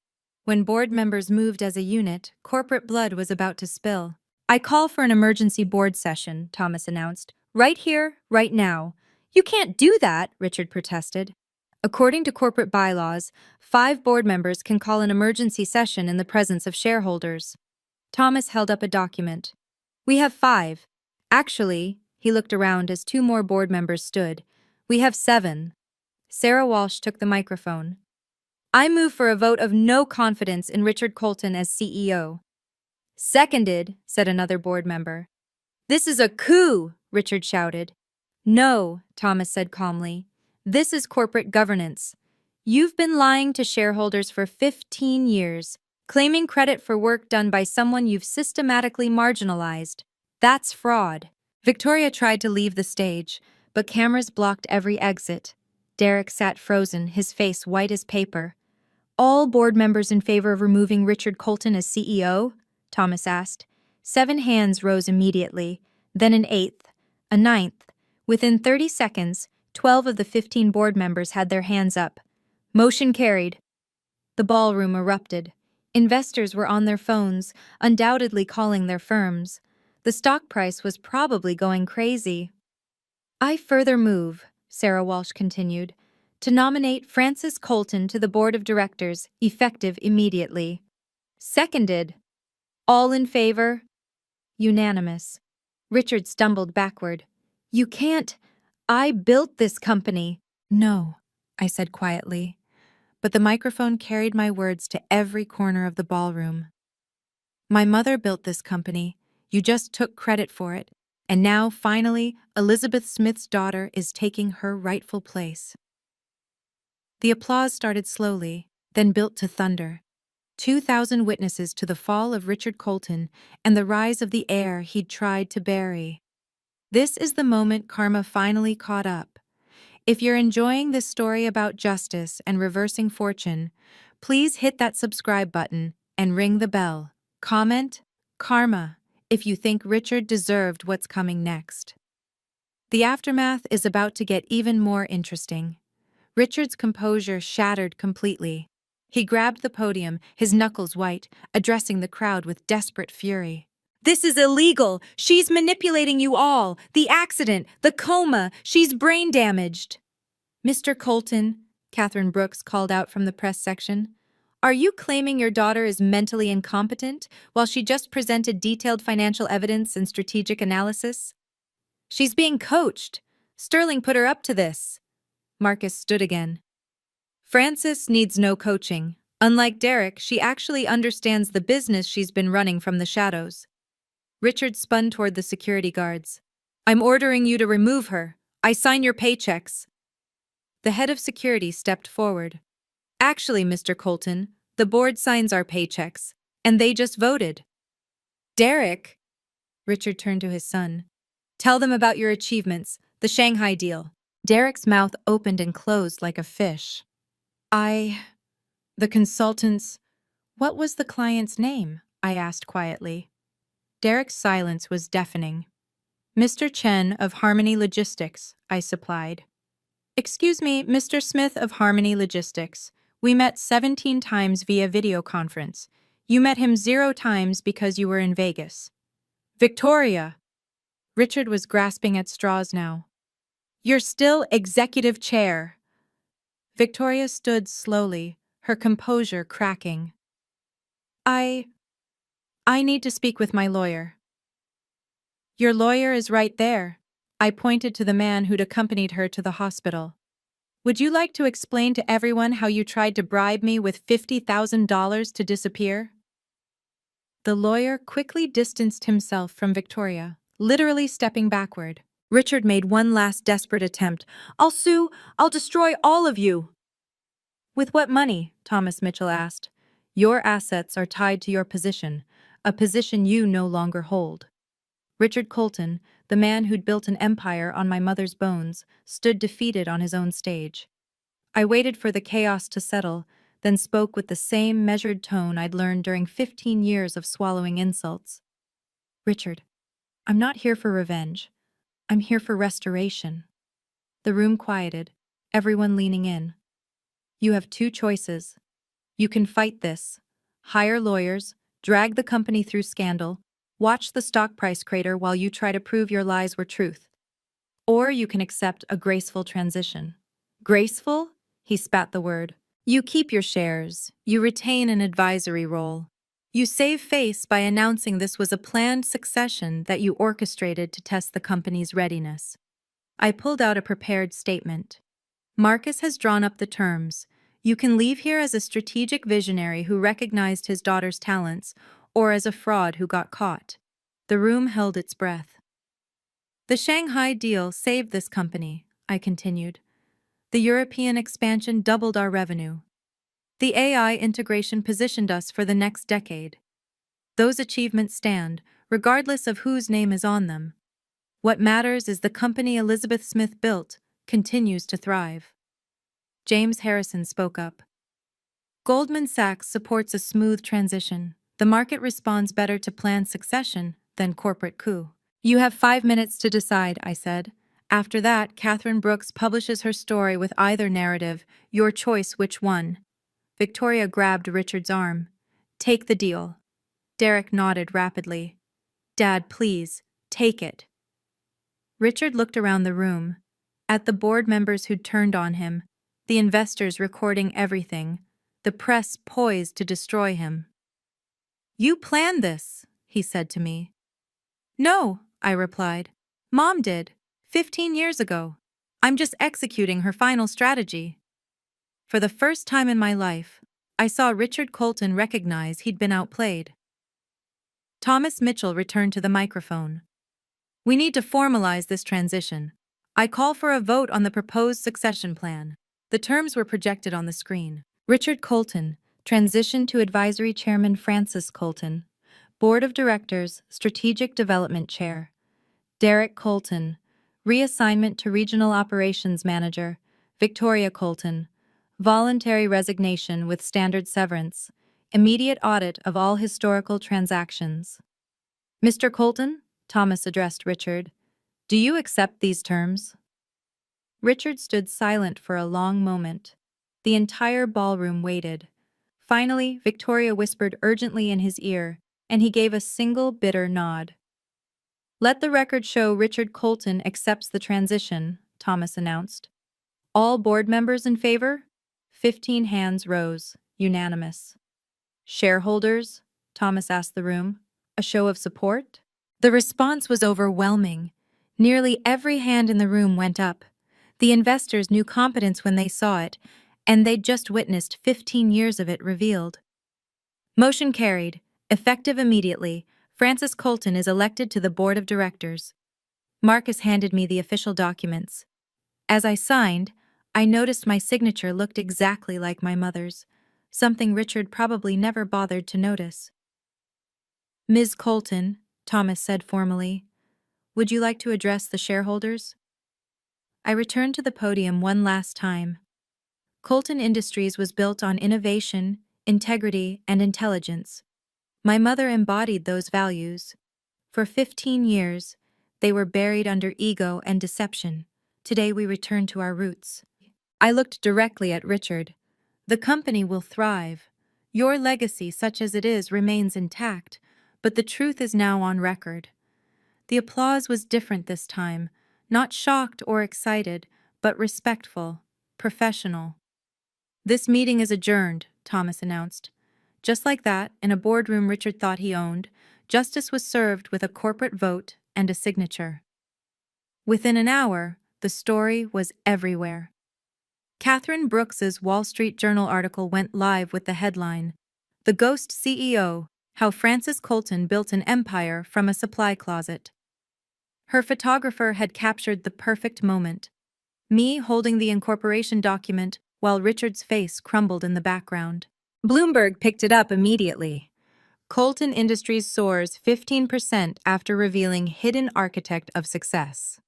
When board members moved as a unit, corporate blood was about to spill. I call for an emergency board session, Thomas announced. Right here, right now. You can't do that, Richard protested. According to corporate bylaws, 5 board members can call an emergency session in the presence of shareholders. Thomas held up a document. We have 5. Actually, he looked around as 2 more board members stood. We have 7. Sarah Walsh took the microphone. I move for a vote of no confidence in Richard Colton as CEO. Seconded, said another board member. This is a coup, Richard shouted. No, Thomas said calmly. This is corporate governance. You've been lying to shareholders for 15 years, claiming credit for work done by someone you've systematically marginalized. That's fraud. Victoria tried to leave the stage, but cameras blocked every exit. Derek sat frozen, his face white as paper. All board members in favor of removing Richard Colton as CEO? Thomas asked. 7 hands rose immediately, then an 8th, a 9th. Within 30 seconds, 12 of the 15 board members had their hands up. Motion carried. The ballroom erupted. Investors were on their phones, undoubtedly calling their firms. The stock price was probably going crazy. I further move, Sarah Walsh continued, to nominate Francis Colton to the board of directors, effective immediately. Seconded. All in favor? Unanimous. Richard stumbled backward. You can't. I built this company. No, I said quietly, but the microphone carried my words to every corner of the ballroom. My mother built this company. You just took credit for it. And now, finally, Elizabeth Smith's daughter is taking her rightful place. The applause started slowly, then built to thunder. 2,000 witnesses to the fall of Richard Colton and the rise of the heir he'd tried to bury. This is the moment karma finally caught up. If you're enjoying this story about justice and reversing fortune, please hit that subscribe button and ring the bell. Comment, karma, if you think Richard deserved what's coming next. The aftermath is about to get even more interesting. Richard's composure shattered completely. He grabbed the podium, his knuckles white, addressing the crowd with desperate fury. This is illegal! She's manipulating you all! The accident! The coma! She's brain damaged! Mr. Colton, Catherine Brooks called out from the press section, are you claiming your daughter is mentally incompetent while she just presented detailed financial evidence and strategic analysis? She's being coached. Sterling put her up to this. Marcus stood again. Frances needs no coaching. Unlike Derek, she actually understands the business she's been running from the shadows. Richard spun toward the security guards. I'm ordering you to remove her. I sign your paychecks. The head of security stepped forward. Actually, Mr. Colton, the board signs our paychecks, and they just voted. Derek, Richard turned to his son. Tell them about your achievements, the Shanghai deal. Derek's mouth opened and closed like a fish. The consultants. What was the client's name? I asked quietly. Derek's silence was deafening. Mr. Chen of Harmony Logistics, I supplied. Excuse me, Mr. Smith of Harmony Logistics. We met 17 times via video conference. You met him 0 times because you were in Vegas. Victoria! Richard was grasping at straws now. You're still executive chair. Victoria stood slowly, her composure cracking. I need to speak with my lawyer. Your lawyer is right there. I pointed to the man who'd accompanied her to the hospital. Would you like to explain to everyone how you tried to bribe me with $50,000 to disappear? The lawyer quickly distanced himself from Victoria, literally stepping backward. Richard made one last desperate attempt. I'll sue! I'll destroy all of you! With what money? Thomas Mitchell asked. Your assets are tied to your position, a position you no longer hold. Richard Colton, the man who'd built an empire on my mother's bones, stood defeated on his own stage. I waited for the chaos to settle, then spoke with the same measured tone I'd learned during 15 years of swallowing insults. Richard, I'm not here for revenge. I'm here for restoration. The room quieted, everyone leaning in. You have 2 choices. You can fight this, hire lawyers, drag the company through scandal, watch the stock price crater while you try to prove your lies were truth. Or you can accept a graceful transition. Graceful? He spat the word. You keep your shares. You retain an advisory role. You save face by announcing this was a planned succession that you orchestrated to test the company's readiness. I pulled out a prepared statement. Marcus has drawn up the terms. You can leave here as a strategic visionary who recognized his daughter's talents, or as a fraud who got caught. The room held its breath. The Shanghai deal saved this company, I continued. The European expansion doubled our revenue. The AI integration positioned us for the next decade. Those achievements stand, regardless of whose name is on them. What matters is the company Elizabeth Smith built continues to thrive. James Harrison spoke up. Goldman Sachs supports a smooth transition. The market responds better to planned succession than corporate coup. You have 5 minutes to decide, I said. After that, Catherine Brooks publishes her story with either narrative. Your choice, which one? Victoria grabbed Richard's arm. Take the deal. Derek nodded rapidly. Dad, please, take it. Richard looked around the room, at the board members who'd turned on him, the investors recording everything, the press poised to destroy him. You planned this, he said to me. No, I replied. Mom did, 15 years ago. I'm just executing her final strategy. For the first time in my life, I saw Richard Colton recognize he'd been outplayed. Thomas Mitchell returned to the microphone. We need to formalize this transition. I call for a vote on the proposed succession plan. The terms were projected on the screen. Richard Colton, transition to advisory chairman Francis Colton. Board of Directors, Strategic Development Chair. Derek Colton, reassignment to Regional Operations Manager. Victoria Colton, voluntary resignation with standard severance. Immediate audit of all historical transactions. Mr. Colton, Thomas addressed Richard, do you accept these terms? Richard stood silent for a long moment. The entire ballroom waited. Finally, Victoria whispered urgently in his ear, and he gave a single bitter nod. Let the record show Richard Colton accepts the transition, Thomas announced. All board members in favor? 15 hands rose, unanimous. Shareholders? Thomas asked the room. A show of support? The response was overwhelming. Nearly every hand in the room went up. The investors knew competence when they saw it, and they'd just witnessed 15 years of it revealed. Motion carried. Effective immediately, Francis Colton is elected to the board of directors. Marcus handed me the official documents. As I signed, I noticed my signature looked exactly like my mother's, something Richard probably never bothered to notice. Ms. Colton, Thomas said formally, would you like to address the shareholders? I returned to the podium one last time. Colton Industries was built on innovation, integrity, and intelligence. My mother embodied those values. For 15 years, they were buried under ego and deception. Today we return to our roots. I looked directly at Richard. The company will thrive. Your legacy, such as it is, remains intact, but the truth is now on record. The applause was different this time, not shocked or excited, but respectful, professional. This meeting is adjourned, Thomas announced. Just like that, in a boardroom Richard thought he owned, justice was served with a corporate vote and a signature. Within an hour, the story was everywhere. Catherine Brooks's Wall Street Journal article went live with the headline, The Ghost CEO, How Francis Colton Built an Empire from a Supply Closet. Her photographer had captured the perfect moment, me holding the incorporation document while Richard's face crumbled in the background. Bloomberg picked it up immediately. Colton Industries soars 15% after revealing hidden architect of success.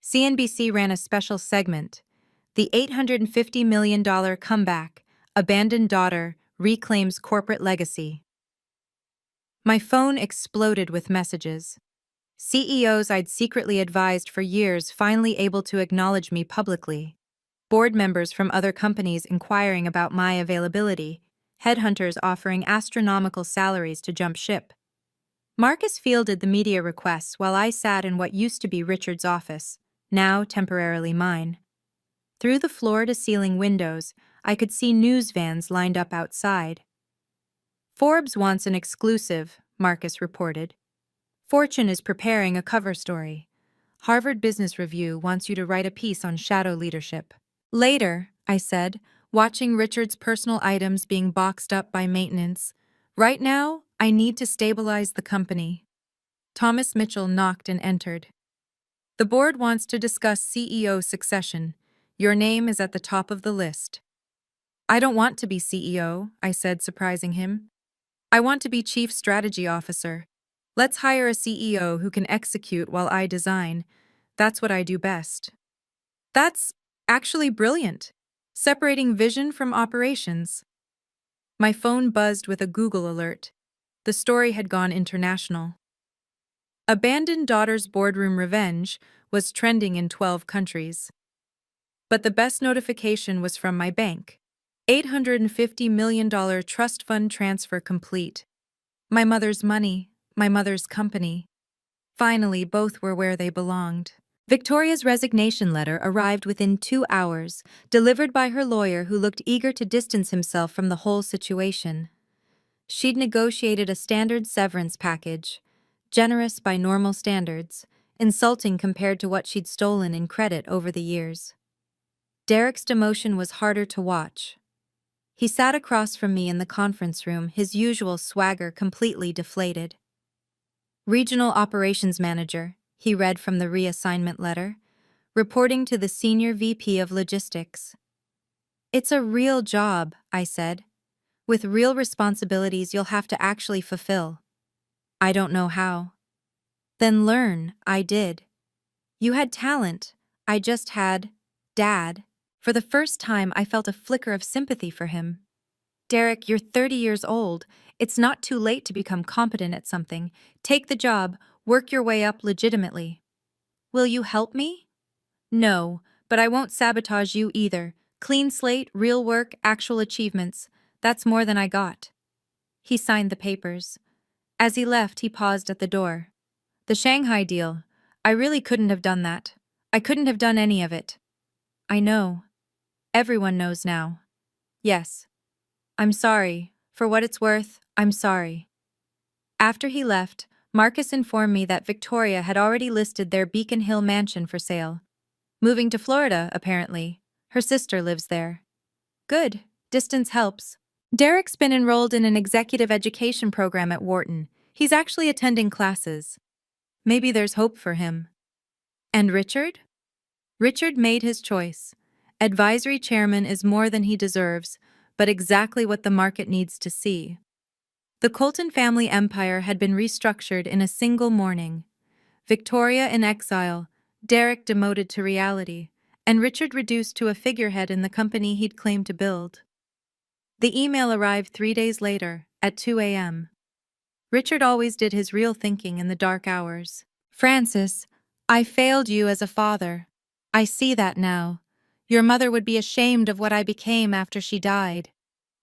CNBC ran a special segment, The $850 million Comeback, Abandoned Daughter Reclaims Corporate Legacy. My phone exploded with messages. CEOs I'd secretly advised for years finally able to acknowledge me publicly. Board members from other companies inquiring about my availability. Headhunters offering astronomical salaries to jump ship. Marcus fielded the media requests while I sat in what used to be Richard's office, now temporarily mine. Through the floor-to-ceiling windows, I could see news vans lined up outside. Forbes wants an exclusive, Marcus reported. Fortune is preparing a cover story. Harvard Business Review wants you to write a piece on shadow leadership. Later, I said, watching Richard's personal items being boxed up by maintenance. Right now, I need to stabilize the company. Thomas Mitchell knocked and entered. The board wants to discuss CEO succession. Your name is at the top of the list. I don't want to be CEO, I said, surprising him. I want to be Chief Strategy Officer. Let's hire a CEO who can execute while I design. That's what I do best. That's actually brilliant. Separating vision from operations. My phone buzzed with a Google alert. The story had gone international. Abandoned daughter's boardroom revenge was trending in 12 countries. But the best notification was from my bank. $850 million trust fund transfer complete. My mother's money, my mother's company. Finally, both were where they belonged. Victoria's resignation letter arrived within 2 hours, delivered by her lawyer who looked eager to distance himself from the whole situation. She'd negotiated a standard severance package, generous by normal standards, insulting compared to what she'd stolen in credit over the years. Derek's demotion was harder to watch. He sat across from me in the conference room, his usual swagger completely deflated. Regional Operations Manager, he read from the reassignment letter, reporting to the Senior VP of Logistics. It's a real job, I said. With real responsibilities you'll have to actually fulfill. I don't know how. Then learn, I did. You had talent, I just had Dad. For the first time, I felt a flicker of sympathy for him. Derek, you're 30 years old. It's not too late to become competent at something. Take the job, work your way up legitimately. Will you help me? No, but I won't sabotage you either. Clean slate, real work, actual achievements. That's more than I got. He signed the papers. As he left, he paused at the door. The Shanghai deal. I really couldn't have done that. I couldn't have done any of it. I know. Everyone knows now. Yes. I'm sorry. For what it's worth, I'm sorry. After he left, Marcus informed me that Victoria had already listed their Beacon Hill mansion for sale. Moving to Florida, apparently. Her sister lives there. Good. Distance helps. Derek's been enrolled in an executive education program at Wharton. He's actually attending classes. Maybe there's hope for him. And Richard? Richard made his choice. Advisory chairman is more than he deserves, but exactly what the market needs to see. The Colton family empire had been restructured in a single morning. Victoria in exile, Derek demoted to reality, and Richard reduced to a figurehead in the company he'd claimed to build. The email arrived 3 days later, at 2 a.m. Richard always did his real thinking in the dark hours. Francis, I failed you as a father. I see that now. Your mother would be ashamed of what I became after she died.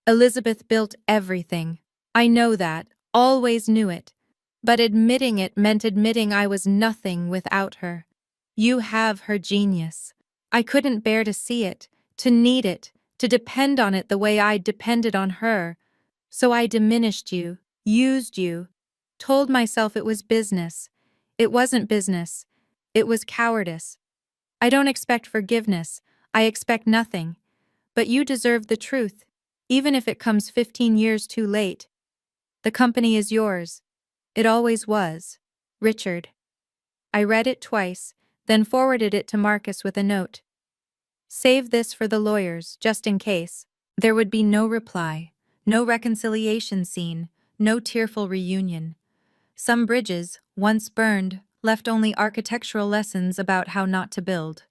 Elizabeth built everything. I know that, always knew it. But admitting it meant admitting I was nothing without her. You have her genius. I couldn't bear to see it, to need it, to depend on it the way I depended on her. So I diminished you, used you, told myself it was business. It wasn't business. It was cowardice. I don't expect forgiveness. I expect nothing. But you deserve the truth, even if it comes 15 years too late. The company is yours. It always was. Richard. I read it twice, then forwarded it to Marcus with a note. Save this for the lawyers, just in case. There would be no reply, no reconciliation scene, no tearful reunion. Some bridges, once burned, left only architectural lessons about how not to build.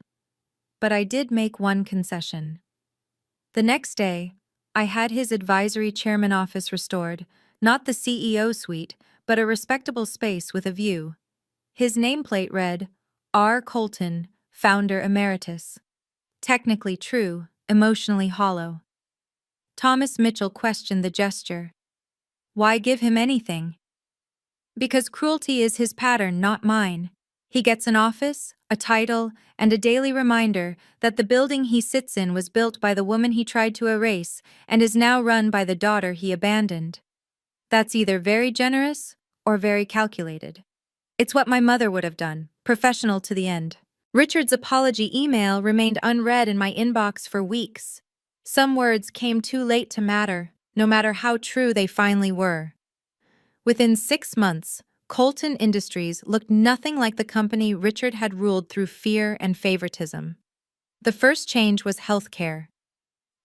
But I did make one concession. The next day, I had his advisory chairman office restored, not the CEO suite, but a respectable space with a view. His nameplate read, R. Colton, Founder Emeritus. Technically true, emotionally hollow. Thomas Mitchell questioned the gesture. Why give him anything? Because cruelty is his pattern, not mine. He gets an office, a title, and a daily reminder that the building he sits in was built by the woman he tried to erase and is now run by the daughter he abandoned. That's either very generous or very calculated. It's what my mother would have done, professional to the end. Richard's apology email remained unread in my inbox for weeks. Some words came too late to matter, no matter how true they finally were. Within 6 months, Colton Industries looked nothing like the company Richard had ruled through fear and favoritism. The first change was healthcare.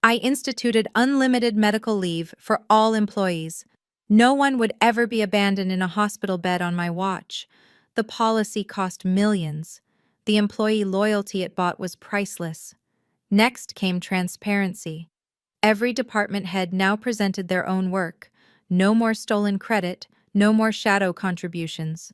I instituted unlimited medical leave for all employees. No one would ever be abandoned in a hospital bed on my watch. The policy cost millions. The employee loyalty it bought was priceless. Next came transparency. Every department head now presented their own work. No more stolen credit, no more shadow contributions.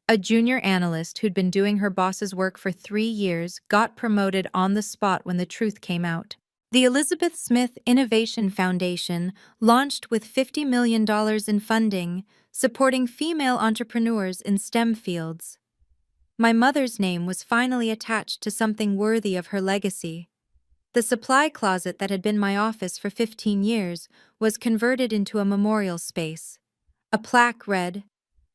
A junior analyst who'd been doing her boss's work for 3 years got promoted on the spot when the truth came out. The Elizabeth Smith Innovation Foundation launched with $50 million in funding, supporting female entrepreneurs in STEM fields. My mother's name was finally attached to something worthy of her legacy. The supply closet that had been my office for 15 years was converted into a memorial space. A plaque read,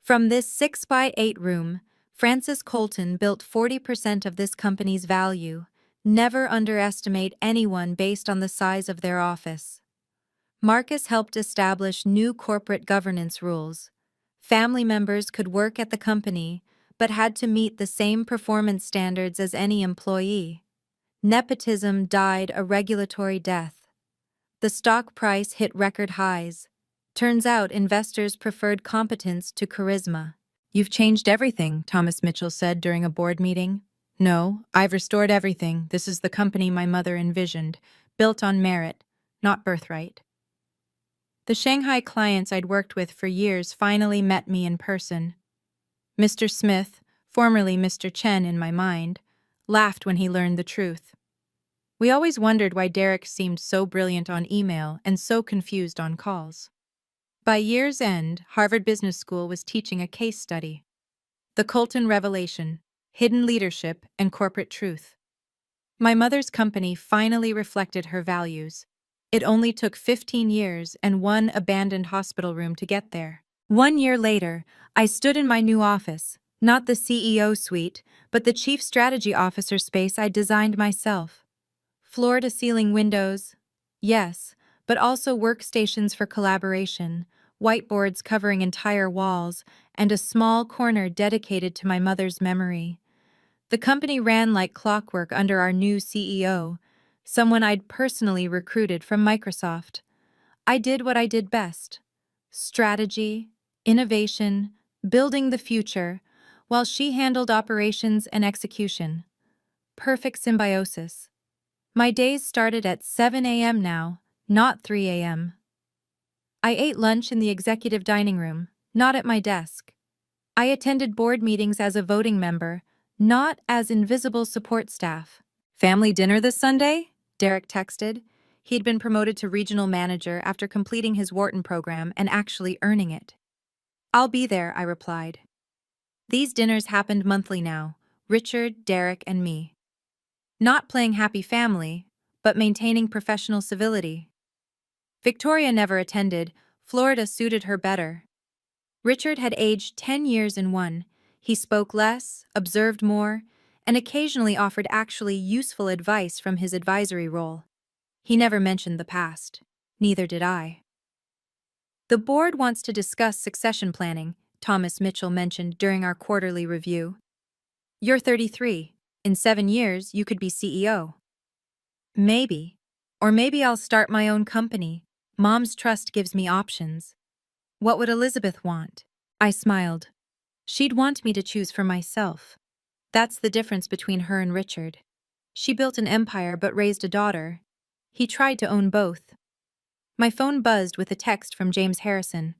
"From this 6x8 room, Francis Colton built 40% of this company's value. Never underestimate anyone based on the size of their office." Marcus helped establish new corporate governance rules. Family members could work at the company, but had to meet the same performance standards as any employee. Nepotism died a regulatory death. The stock price hit record highs. Turns out investors preferred competence to charisma. "You've changed everything," Thomas Mitchell said during a board meeting. "No, I've restored everything. This is the company my mother envisioned, built on merit, not birthright." The Shanghai clients I'd worked with for years finally met me in person. Mr. Smith, formerly Mr. Chen in my mind, laughed when he learned the truth. We always wondered why Derek seemed so brilliant on email and so confused on calls. By year's end, Harvard Business School was teaching a case study. The Colton Revelation, Hidden Leadership and Corporate Truth. My mother's company finally reflected her values. It only took 15 years and one abandoned hospital room to get there. 1 year later, I stood in my new office, not the CEO suite, but the Chief Strategy Officer space I designed myself. Floor-to-ceiling windows, yes, but also workstations for collaboration, whiteboards covering entire walls, and a small corner dedicated to my mother's memory. The company ran like clockwork under our new CEO, someone I'd personally recruited from Microsoft. I did what I did best: strategy, innovation, building the future, while she handled operations and execution. Perfect symbiosis. My days started at 7 a.m. now, not 3 a.m. I ate lunch in the executive dining room, not at my desk. I attended board meetings as a voting member, not as invisible support staff. "Family dinner this Sunday?" Derek texted. He'd been promoted to regional manager after completing his Wharton program and actually earning it. "I'll be there," I replied. These dinners happened monthly now, Richard, Derek, and me. Not playing happy family, but maintaining professional civility. Victoria never attended. Florida suited her better. Richard had aged 10 years in one. He spoke less, observed more, and occasionally offered actually useful advice from his advisory role. He never mentioned the past. Neither did I. "The board wants to discuss succession planning," Thomas Mitchell mentioned during our quarterly review. "You're 33. In 7 years, you could be CEO." "Maybe. Or maybe I'll start my own company. Mom's trust gives me options." "What would Elizabeth want?" I smiled. "She'd want me to choose for myself. That's the difference between her and Richard. She built an empire but raised a daughter. He tried to own both." My phone buzzed with a text from James Harrison.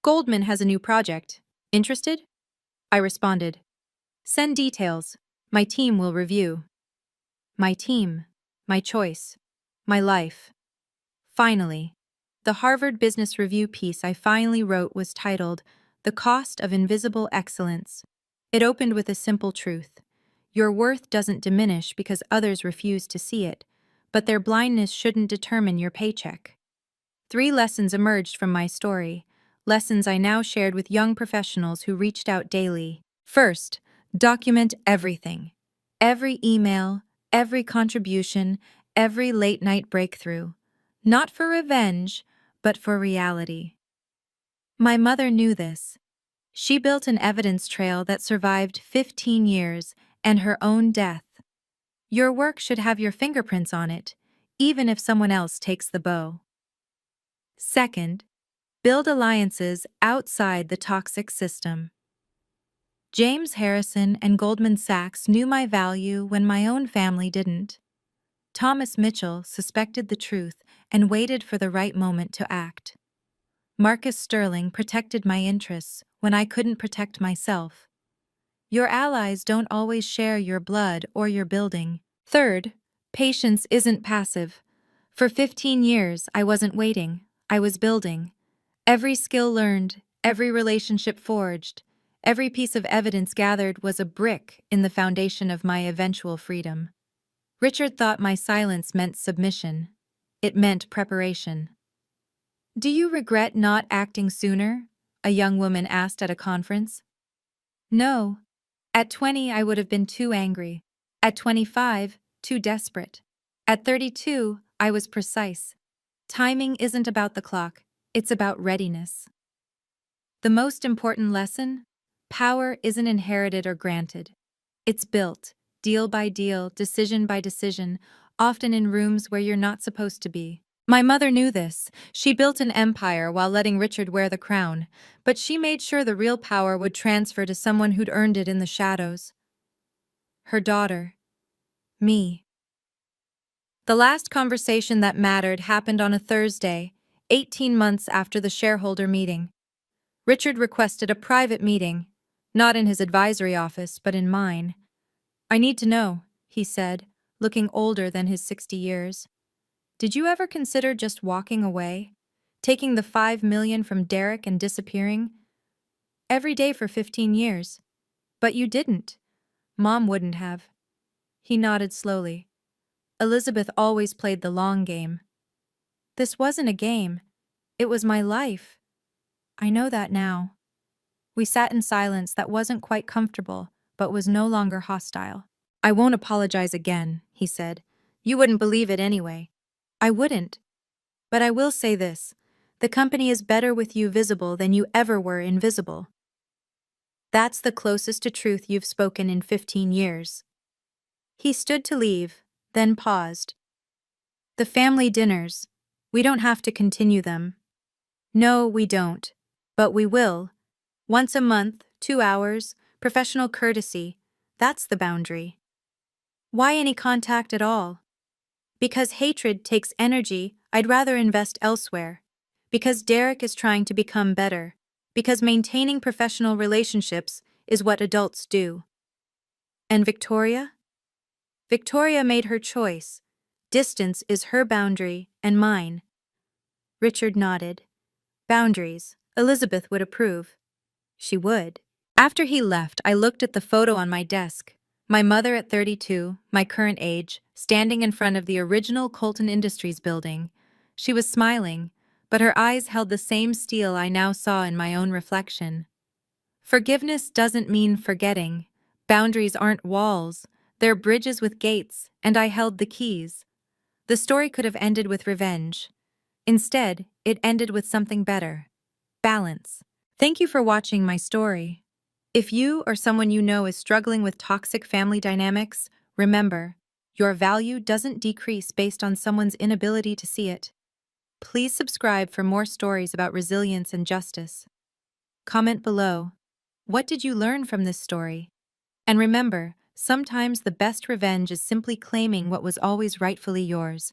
"Goldman has a new project. Interested?" I responded. "Send details. My team will review." My team, my choice, my life. Finally, the Harvard Business Review piece I finally wrote was titled "The Cost of Invisible Excellence." It opened with a simple truth. Your worth doesn't diminish because others refuse to see it, but their blindness shouldn't determine your paycheck. 3 lessons emerged from my story, lessons I now shared with young professionals who reached out daily. First, document everything. Every email, every contribution, every late-night breakthrough. Not for revenge, but for reality. My mother knew this. She built an evidence trail that survived 15 years and her own death. Your work should have your fingerprints on it, even if someone else takes the bow. Second, build alliances outside the toxic system. James Harrison and Goldman Sachs knew my value when my own family didn't. Thomas Mitchell suspected the truth and waited for the right moment to act. Marcus Sterling protected my interests when I couldn't protect myself. Your allies don't always share your blood or your building. Third, patience isn't passive. For 15 years, I wasn't waiting, I was building. Every skill learned, every relationship forged, every piece of evidence gathered was a brick in the foundation of my eventual freedom. Richard thought my silence meant submission. It meant preparation. Do you regret not acting sooner? A young woman asked at a conference. No. At 20, I would have been too angry. At 25, too desperate. At 32, I was precise. Timing isn't about the clock, it's about readiness. The most important lesson? Power isn't inherited or granted. It's built, deal by deal, decision by decision, often in rooms where you're not supposed to be. My mother knew this. She built an empire while letting Richard wear the crown, but she made sure the real power would transfer to someone who'd earned it in the shadows. Her daughter. Me. The last conversation that mattered happened on a Thursday, 18 months after the shareholder meeting. Richard requested a private meeting, not in his advisory office, but in mine. I need to know, he said, looking older than his 60 years. Did you ever consider just walking away? Taking the $5 million from Derek and disappearing? Every day for 15 years. But you didn't. Mom wouldn't have. He nodded slowly. Elizabeth always played the long game. This wasn't a game. It was my life. I know that now. We sat in silence that wasn't quite comfortable, but was no longer hostile. I won't apologize again, he said. You wouldn't believe it anyway. I wouldn't. But I will say this. The company is better with you visible than you ever were invisible. That's the closest to truth you've spoken in 15 years. He stood to leave, then paused. The family dinners. We don't have to continue them. No, we don't. But we will. Once a month, 2 hours, professional courtesy. That's the boundary. Why any contact at all? Because hatred takes energy, I'd rather invest elsewhere. Because Derek is trying to become better. Because maintaining professional relationships is what adults do. And Victoria? Victoria made her choice. Distance is her boundary and mine. Richard nodded. Boundaries. Elizabeth would approve. She would. After he left, I looked at the photo on my desk. My mother at 32, my current age, standing in front of the original Colton Industries building. She was smiling, but her eyes held the same steel I now saw in my own reflection. Forgiveness doesn't mean forgetting. Boundaries aren't walls. They're bridges with gates, and I held the keys. The story could have ended with revenge. Instead, it ended with something better. Balance. Thank you for watching my story. If you or someone you know is struggling with toxic family dynamics, remember, your value doesn't decrease based on someone's inability to see it. Please subscribe for more stories about resilience and justice. Comment below. What did you learn from this story? And remember, sometimes the best revenge is simply claiming what was always rightfully yours.